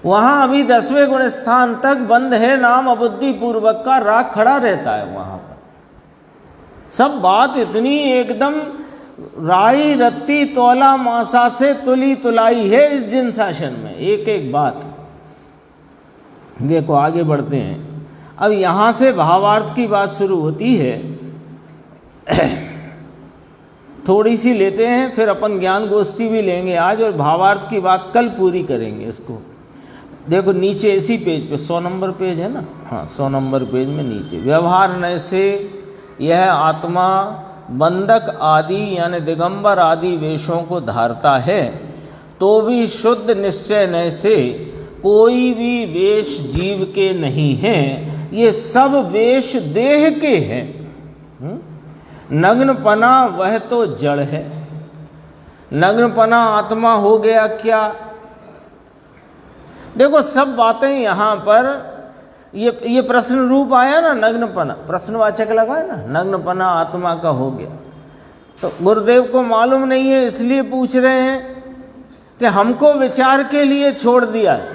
वहां अभी 10वें गुण स्थान तक बंद है, नाम अबुद्धि पूर्वक का राग खड़ा रहता है वहां पर। सब बात इतनी एकदम राई रत्ती तौला मासा से तुली तुलाई है इस जिन शासन में, एक एक बात। देखो आगे बढ़ते हैं। अब यहां से भावार्थ की बात शुरू होती है। थोड़ी सी लेते हैं, फिर अपन ज्ञान गोष्ठी भी लेंगे आज, और भावार्थ की बात कल पूरी करेंगे इसको। देखो नीचे इसी पेज पे 100 नंबर पेज है ना, हाँ 100 नंबर पेज में नीचे, व्यवहार नय से यह आत्मा बंधक आदि यानी दिगंबर आदि वेशों को धारता है, तो भी शुद्ध निश्चय नय से कोई भी वेश जीव के नहीं हैं, ये सब वेश देह के हैं। नग्नपना वह तो जड़ है। नग्नपना आत्मा हो गया क्या? देखो सब बातें यहाँ पर ये प्रश्न रूप आया ना, नग्नपना प्रश्नवाचक लगा है ना, नग्नपना आत्मा का हो गया। तो गुरुदेव को मालूम नहीं है इसलिए पूछ रहे हैं कि हमको विचार के लिए छोड़ दिया है,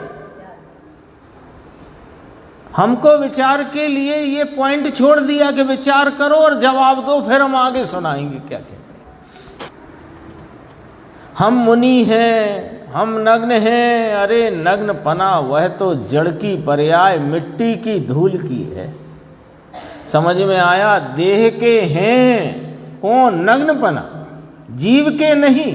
हमको विचार के लिए ये पॉइंट छोड़ दिया कि विचार करो और जवाब दो, फिर हम आगे सुनाएंगे क्या कहते हैं। हम मुनि हैं, हम नग्न हैं। अरे नग्नपना वह तो जड़ की पर्याय मिट्टी की धूल की है। समझ में आया? देह के हैं कौन? नग्नपना, जीव के नहीं।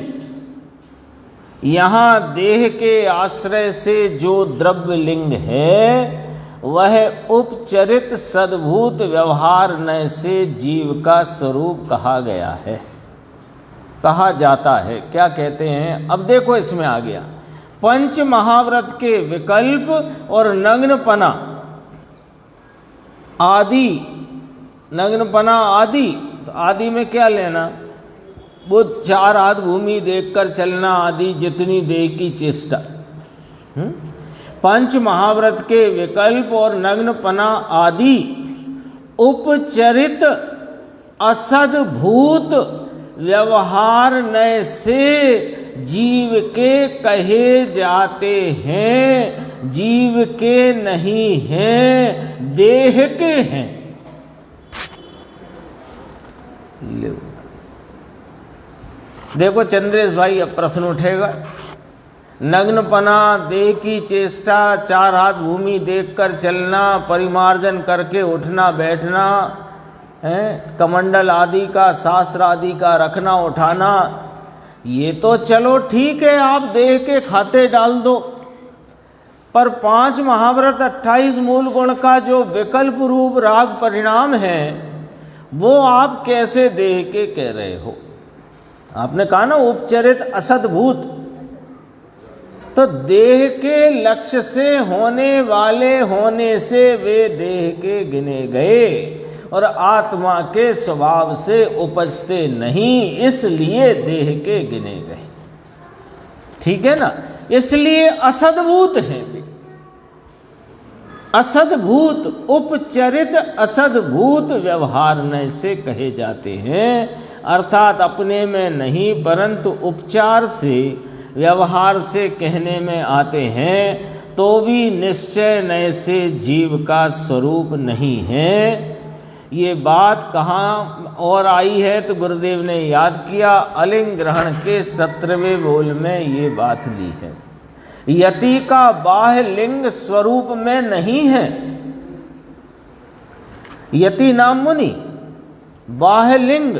यहां देह के आश्रय से जो द्रव्य लिंग है वह उपचरित सद्भूत व्यवहार नय से जीव का स्वरूप कहा गया है, कहा जाता है। क्या कहते हैं? अब देखो इसमें आ गया पंच महाव्रत के विकल्प और नग्नपना आदि। नग्नपना आदि, तो आदि में क्या लेना? वो 4 हाथ भूमि देखकर चलना आदि, जितनी देह की चेष्टा। पंच महाव्रत के विकल्प और नग्नपना आदि उपचरित असद्भूत व्यवहार नय से जीव के कहे जाते हैं, जीव के नहीं हैं, देह के हैं। देखो चंद्रेश भाई अब प्रश्न उठेगा। नग्नपना, देह की चेष्टा, 4 हाथ भूमि देखकर चलना, परिमार्जन करके उठना बैठना, कमंडल आदि का, शास्त्र आदि का रखना उठाना, ये तो चलो ठीक है, आप देह के खाते डाल दो। पर 5 महाव्रत 28 मूल गुण का जो विकल्प रूप राग परिणाम है, वो आप कैसे देह के कह रहे हो? आपने कहा ना उपचरित असद्भूत, तो देह के लक्ष्य से होने वाले होने से वे देह के गिने गए और आत्मा के स्वभाव से उपजते नहीं, इसलिए देह के गिने गए। ठीक है ना? इसलिए असद्भूत हैं वे। असद्भूत, उपचरित असद्भूत व्यवहार नय से कहे जाते हैं, अर्थात अपने में नहीं परंतु उपचार से, व्यवहार से कहने में आते हैं, तो भी निश्चय नय से जीव का स्वरूप नहीं है। ये बात कहाँ और आई है? तो गुरुदेव ने याद किया, अलिंग ग्रहण के 17वें बोल में ये बात ली है। यति का बाह्य लिंग स्वरूप में नहीं है। यति नाम मुनि, बाह्य लिंग।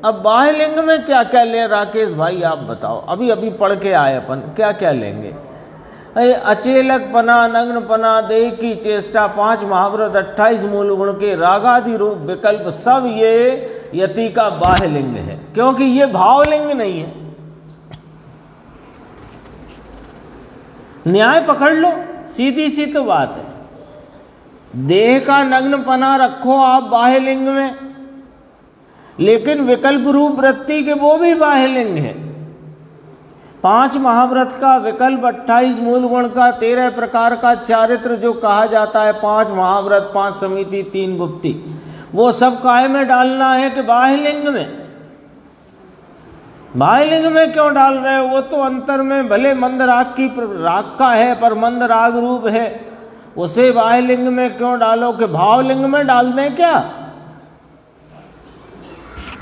अब बाह्य लिंग में क्या क्या ले? राकेश भाई आप बताओ, अभी अभी पढ़ के आए अपन, क्या क्या लेंगे? अचेलकपना, नग्नपना, देह की चेष्टा, 5 महाव्रत 28 मूल गुण के रागादि रूप विकल्प, सब ये यति का बाह्य लिंग है, क्योंकि ये भावलिंग नहीं है। न्याय पकड़ लो, सीधी सी तो बात है। देह का नग्नपना रखो आप बाह्य लिंग में, लेकिन विकल्प रूप वृत्ति के वो भी बाह्य लिंग है। 5 महाव्रत का विकल्प, 28 मूल गुण का, 13 प्रकार का चारित्र जो कहा जाता है, 5 महाव्रत, 5 समिति, 3 गुप्ती, वो सब काय में डालना है कि बाह्य लिंग में? बाह्य लिंग में क्यों डाल रहे हो? वो तो अंतर में भले मंद राग का है पर मंद राग रूप है, उसे बाह्य लिंग में क्यों डालो? कि भाव लिंग में डाल दें क्या?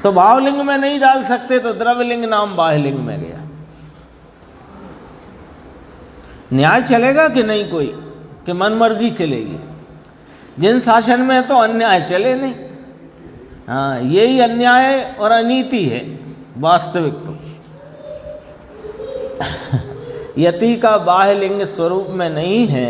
तो भाव लिंग में नहीं डाल सकते तो द्रव्य लिंग नाम बाह्य लिंग में गया। न्याय चलेगा कि नहीं कोई? कि मनमर्जी चलेगी? जिन शासन में तो अन्याय चले नहीं। हाँ, यही अन्याय और अनीति है वास्तविक। तो यति का बाह्य लिंग स्वरूप में नहीं है।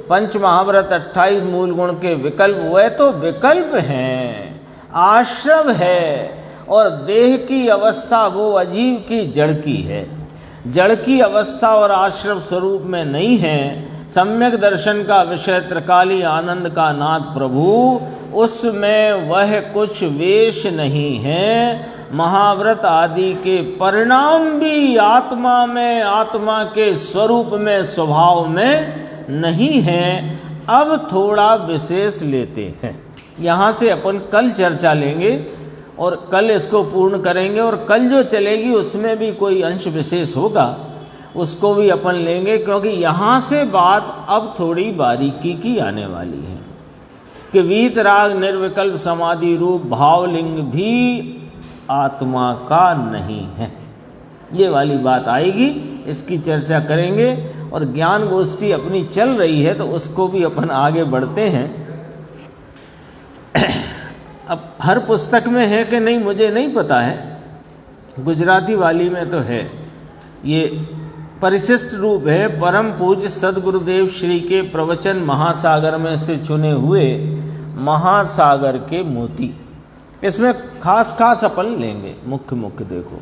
5 महाव्रत, 28 मूल गुण के विकल्प, वह तो विकल्प हैं, आश्रव है, और देह की अवस्था वो अजीव की जड़ की है। जड़ की अवस्था और आश्रव स्वरूप में नहीं है। सम्यक दर्शन का विषय त्रिकाली आनंद का नाथ प्रभु, उसमें वह कुछ वेश नहीं है। महाव्रत आदि के परिणाम भी आत्मा में, आत्मा के स्वरूप में, स्वभाव में नहीं है। अब थोड़ा विशेष लेते हैं। यहाँ से अपन कल चर्चा लेंगे और कल इसको पूर्ण करेंगे, और कल जो चलेगी उसमें भी कोई अंश विशेष होगा, उसको भी अपन लेंगे, क्योंकि यहाँ से बात अब थोड़ी बारीकी की आने वाली है कि वीतराग निर्विकल्प समाधि रूप भावलिंग भी आत्मा का नहीं है। ये वाली बात आएगी, इसकी चर्चा करेंगे। और ज्ञान गोष्ठी अपनी चल रही है तो उसको भी अपन आगे बढ़ते हैं। अब हर पुस्तक में है कि नहीं मुझे नहीं पता है, गुजराती वाली में तो है। ये परिशिष्ट रूप है परम पूज्य सदगुरुदेव श्री के प्रवचन महासागर में से चुने हुए महासागर के मोती। इसमें खास खास अपन लेंगे, मुख्य मुख्य देखो।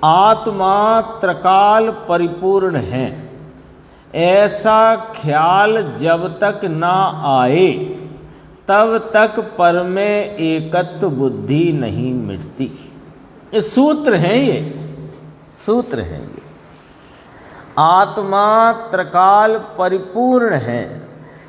आत्मा त्रिकाल परिपूर्ण है, ऐसा ख्याल जब तक ना आए तब तक पर में एकत्व बुद्धि नहीं मिटती। ये सूत्र है, ये सूत्र है। ये आत्मा त्रिकाल परिपूर्ण है,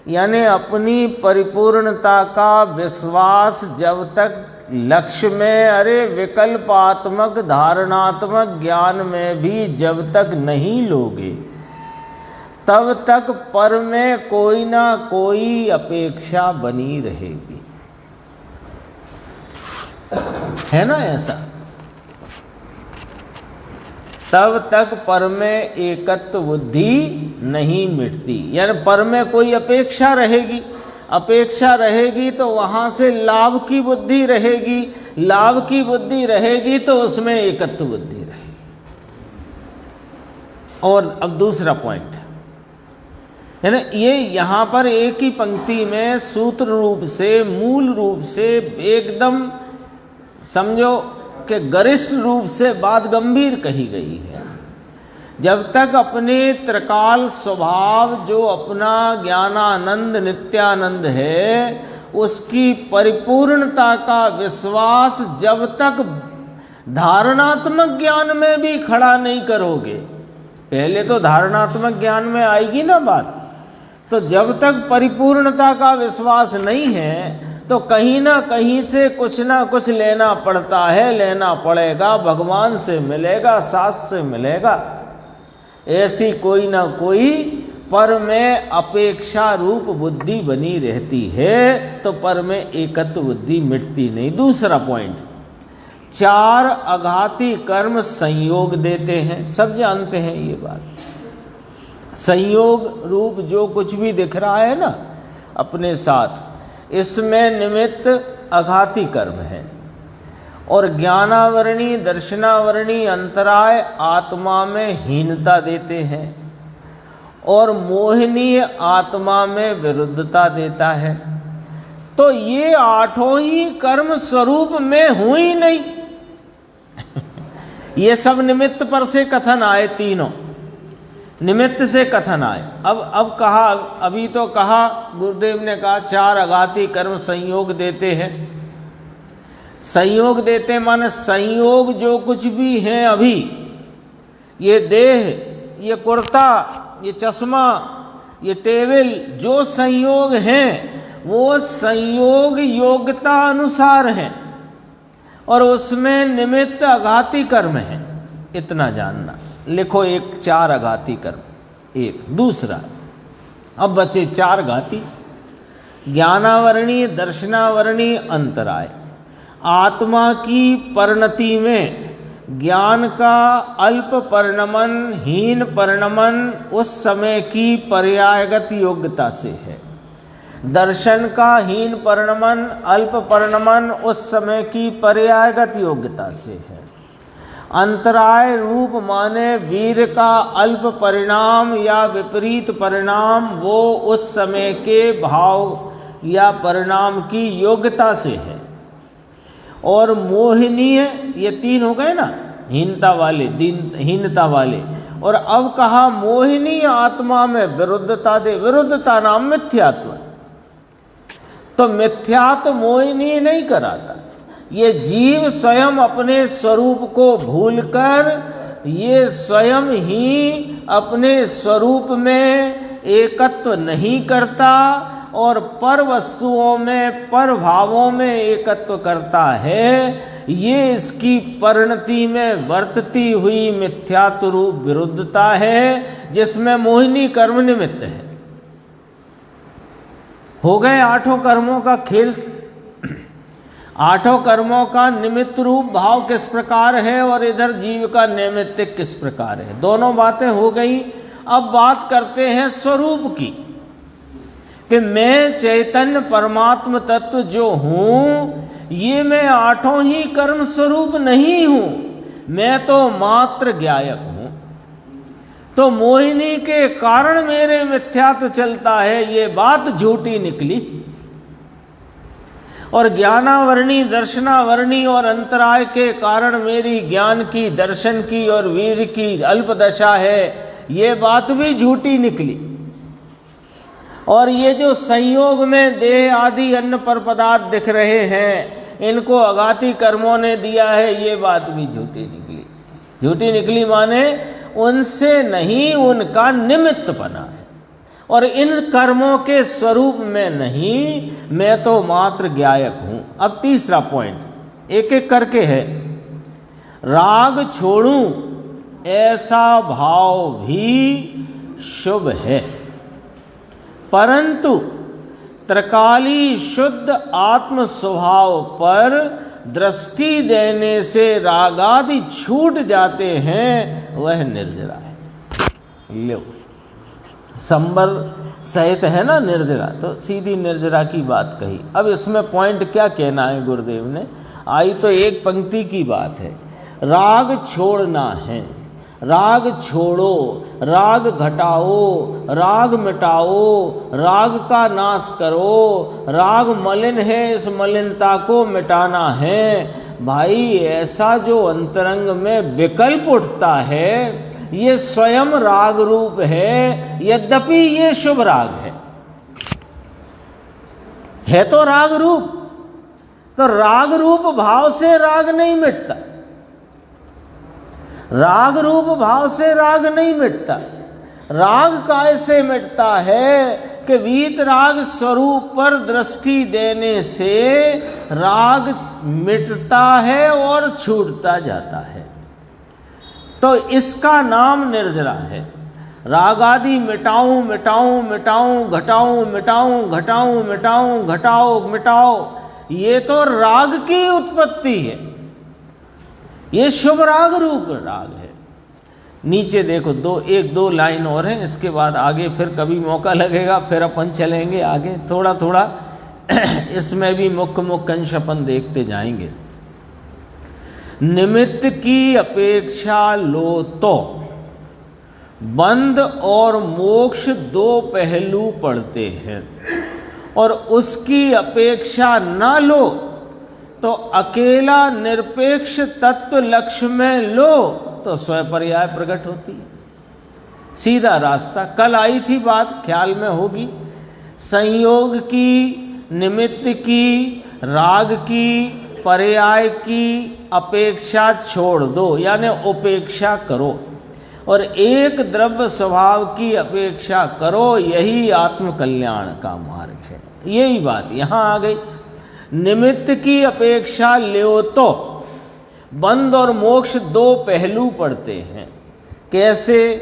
यानी अपनी परिपूर्णता का विश्वास जब तक लक्ष्य में, अरे विकल्पात्मक धारणात्मक ज्ञान में भी जब तक नहीं लोगे तब तक पर में कोई ना कोई अपेक्षा बनी रहेगी। है ना ऐसा? तब तक पर में एकत्व बुद्धि नहीं मिटती, यानी पर में कोई अपेक्षा रहेगी। अपेक्षा रहेगी तो वहाँ से लाभ की बुद्धि रहेगी, लाभ की बुद्धि रहेगी तो उसमें एकत्व बुद्धि रहेगी। और अब दूसरा पॉइंट है ना, ये यहाँ पर एक ही पंक्ति में सूत्र रूप से, मूल रूप से, एकदम समझो कि गरिष्ठ रूप से बात गंभीर कही गई है। जब तक अपने त्रिकाल स्वभाव जो अपना ज्ञानानंद नित्यानंद है, उसकी परिपूर्णता का विश्वास जब तक धारणात्मक ज्ञान में भी खड़ा नहीं करोगे, पहले तो धारणात्मक ज्ञान में आएगी ना बात, तो जब तक परिपूर्णता का विश्वास नहीं है तो कहीं ना कहीं से कुछ ना कुछ लेना पड़ता है, लेना पड़ेगा, भगवान से मिलेगा, शास्त्र से मिलेगा। ऐसी कोई ना कोई पर में अपेक्षा रूप बुद्धि बनी रहती है, तो पर में एकत्व बुद्धि मिटती नहीं। दूसरा पॉइंट, 4 आघाती कर्म संयोग देते हैं, सब जानते हैं ये बात। संयोग रूप जो कुछ भी दिख रहा है ना अपने साथ, इसमें निमित्त आघाती कर्म है, और ज्ञानावरणी दर्शनावरणी अंतराय आत्मा में हीनता देते हैं, और मोहिनीय आत्मा में विरुद्धता देता है। तो ये 8 ही कर्म स्वरूप में हुई नहीं। ये सब निमित्त पर से कथन आए, तीनों निमित्त से कथन आए। अब कहा, अभी तो कहा गुरुदेव ने कहा 4 आघाती कर्म संयोग देते हैं। संयोग देते माने संयोग जो कुछ भी हैं अभी, ये देह, ये कुर्ता, ये चश्मा, ये टेबल, जो संयोग हैं वो संयोग योग्यता अनुसार हैं और उसमें निमित्त आघाती कर्म है, इतना जानना। लिखो एक 4 आघाती कर्म, एक। दूसरा, अब बचे 4 घाती, ज्ञानावरणी, दर्शनावरणी, अंतराय। आत्मा की परिणति में ज्ञान का अल्प परिणमन, हीन परिणमन उस समय की पर्यायगत योग्यता से है। दर्शन का हीन परिणमन, अल्प परिणमन उस समय की पर्यायगत योग्यता से है। अंतराय रूप माने वीर का अल्प परिणाम या विपरीत परिणाम, वो उस समय के भाव या परिणाम की योग्यता से है। और मोहनीय, ये 3 हो गए ना, हीनता वाले, हीनता वाले। और अब कहा मोहिनी आत्मा में विरुद्धता दे, विरुद्धता नाम मिथ्यात्व। तो मिथ्यात्व मोहिनी नहीं कराता, ये जीव स्वयं अपने स्वरूप को भूलकर ये स्वयं ही अपने स्वरूप में एकत्व नहीं करता और पर वस्तुओं में, पर भावों में एकत्व करता है। ये इसकी परिणति में वर्तती हुई मिथ्यात्व रूप विरुद्धता है, जिसमें मोहिनी कर्म निमित्त है। हो गए 8 कर्मों का खेल। 8 कर्मों का निमित्त रूप भाव किस प्रकार है और इधर जीव का नैमित्तिक किस प्रकार है, दोनों बातें हो गई। अब बात करते हैं स्वरूप की, कि मैं चैतन्य परमात्म तत्व जो हूँ, ये मैं 8 ही कर्म स्वरूप नहीं हूँ, मैं तो मात्र ज्ञायक हूँ। तो मोहिनी के कारण मेरे मिथ्यात्व चलता है, ये बात झूठी निकली। और ज्ञानावरणी, दर्शनावरणी और अंतराय के कारण मेरी ज्ञान की, दर्शन की और वीर की अल्पदशा है, ये बात भी झूठी निकली। और ये जो संयोग में देह आदि अन्न पर पदार्थ दिख रहे हैं, इनको अघाती कर्मों ने दिया है, ये बात भी झूठी निकली। झूठी निकली माने उनसे नहीं, उनका निमित्त बना है और इन कर्मों के स्वरूप में नहीं, मैं तो मात्र ज्ञायक हूं। अब तीसरा पॉइंट, एक एक करके है। राग छोड़ूं ऐसा भाव भी शुभ है, परंतु त्रिकाली शुद्ध आत्म स्वभाव पर दृष्टि देने से रागादि छूट जाते हैं, वह निर्जरा है। लो, संबर सहित है ना निर्जरा, तो सीधी निर्जरा की बात कही। अब इसमें पॉइंट क्या कहना है गुरुदेव ने? आई तो एक पंक्ति की बात है, राग छोड़ना है। राग छोड़ो, राग घटाओ, राग मिटाओ, राग का नाश करो। राग मलिन है, इस मलिनता को मिटाना है। भाई, ऐसा जो अंतरंग में विकल्प उठता है, ये स्वयं राग रूप है, यद्यपि ये शुभ राग है तो राग रूप। तो राग रूप भाव से राग नहीं मिटता, राग रूप भाव से राग नहीं मिटता। राग कैसे मिटता है कि वीतराग स्वरूप पर दृष्टि देने से राग मिटता है और छूटता जाता है। तो इसका नाम निर्जरा है। राग आदि मिटाऊं मिटाऊं मिटाऊं, घटाऊं मिटाऊं घटाऊं मिटाऊं, घटाओ मिटाओ, ये तो राग की उत्पत्ति है। ये शुभ राग रूप राग है। नीचे देखो, एक दो लाइन और है, इसके बाद आगे फिर कभी मौका लगेगा फिर अपन चलेंगे आगे। थोड़ा थोड़ा इसमें भी मुख्य मुख्य अंश अपन देखते जाएंगे। निमित्त की अपेक्षा लो तो बंध और मोक्ष 2 पहलू पड़ते हैं, और उसकी अपेक्षा ना लो तो अकेला निरपेक्ष तत्व लक्ष्य में लो तो स्वपर्याय प्रकट होती है। सीधा रास्ता, कल आई थी बात, ख्याल में होगी। संयोग की, निमित्त की, राग की, पर्याय की अपेक्षा छोड़ दो, यानी उपेक्षा करो। और एक द्रव्य स्वभाव की अपेक्षा करो, यही आत्म कल्याण का मार्ग है। यही बात यहाँ आ गई। निमित्त की अपेक्षा ल्यो तो बंध और मोक्ष दो पहलू पड़ते हैं। कैसे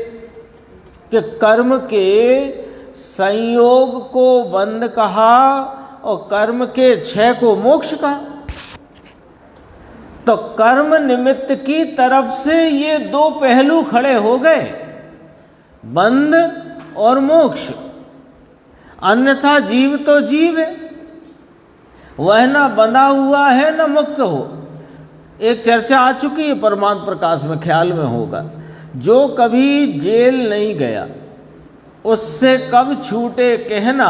कि कर्म के संयोग को बंध कहा और कर्म के क्षय को मोक्ष कहा। तो कर्म निमित्त की तरफ से ये दो पहलू खड़े हो गए, बंध और मोक्ष। अन्यथा जीव तो जीव है, वह ना बंधा हुआ है ना मुक्त हो। एक चर्चा आ चुकी है परमात्म प्रकाश में, ख्याल में होगा। जो कभी जेल नहीं गया उससे कब छूटे कहना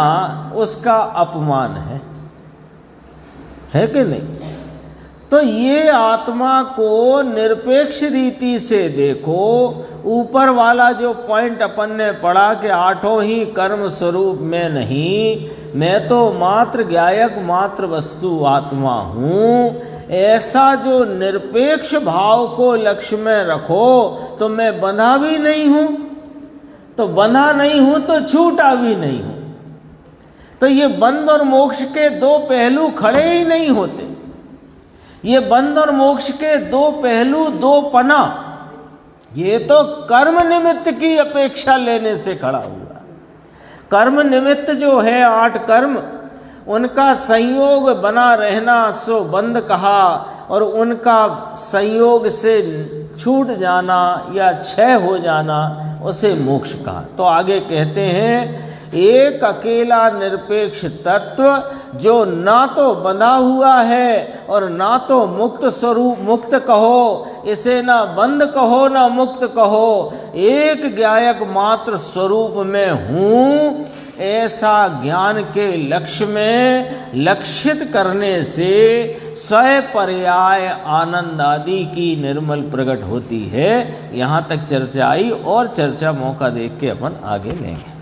उसका अपमान है कि नहीं? तो ये आत्मा को निरपेक्ष रीति से देखो। ऊपर वाला जो पॉइंट अपन ने पढ़ा कि आठों ही कर्म स्वरूप में नहीं, मैं तो मात्र ज्ञायक मात्र वस्तु आत्मा हूँ, ऐसा जो निरपेक्ष भाव को लक्ष्य में रखो तो मैं बंधा भी नहीं हूँ, तो बंधा नहीं हूँ तो छूटा भी नहीं हूँ। तो ये बंध और मोक्ष के दो पहलू खड़े ही नहीं होते। ये बंध और मोक्ष के दो पहलू, दो पना, ये तो कर्म निमित्त की अपेक्षा लेने से खड़ा हुआ। कर्म निमित्त जो है 8 कर्म, उनका संयोग बना रहना सो बंध कहा, और उनका संयोग से छूट जाना या क्षय हो जाना उसे मोक्ष कहा। तो आगे कहते हैं एक अकेला निरपेक्ष तत्व जो ना तो बंधा हुआ है और ना तो मुक्त स्वरूप, मुक्त कहो इसे, ना बंध कहो ना मुक्त कहो, एक ज्ञायक मात्र स्वरूप में हूँ, ऐसा ज्ञान के लक्ष्य में लक्षित करने से स्वय पर्याय आनंद आदि की निर्मल प्रकट होती है। यहाँ तक चर्चा आई, और चर्चा मौका देख के अपन आगे लेंगे।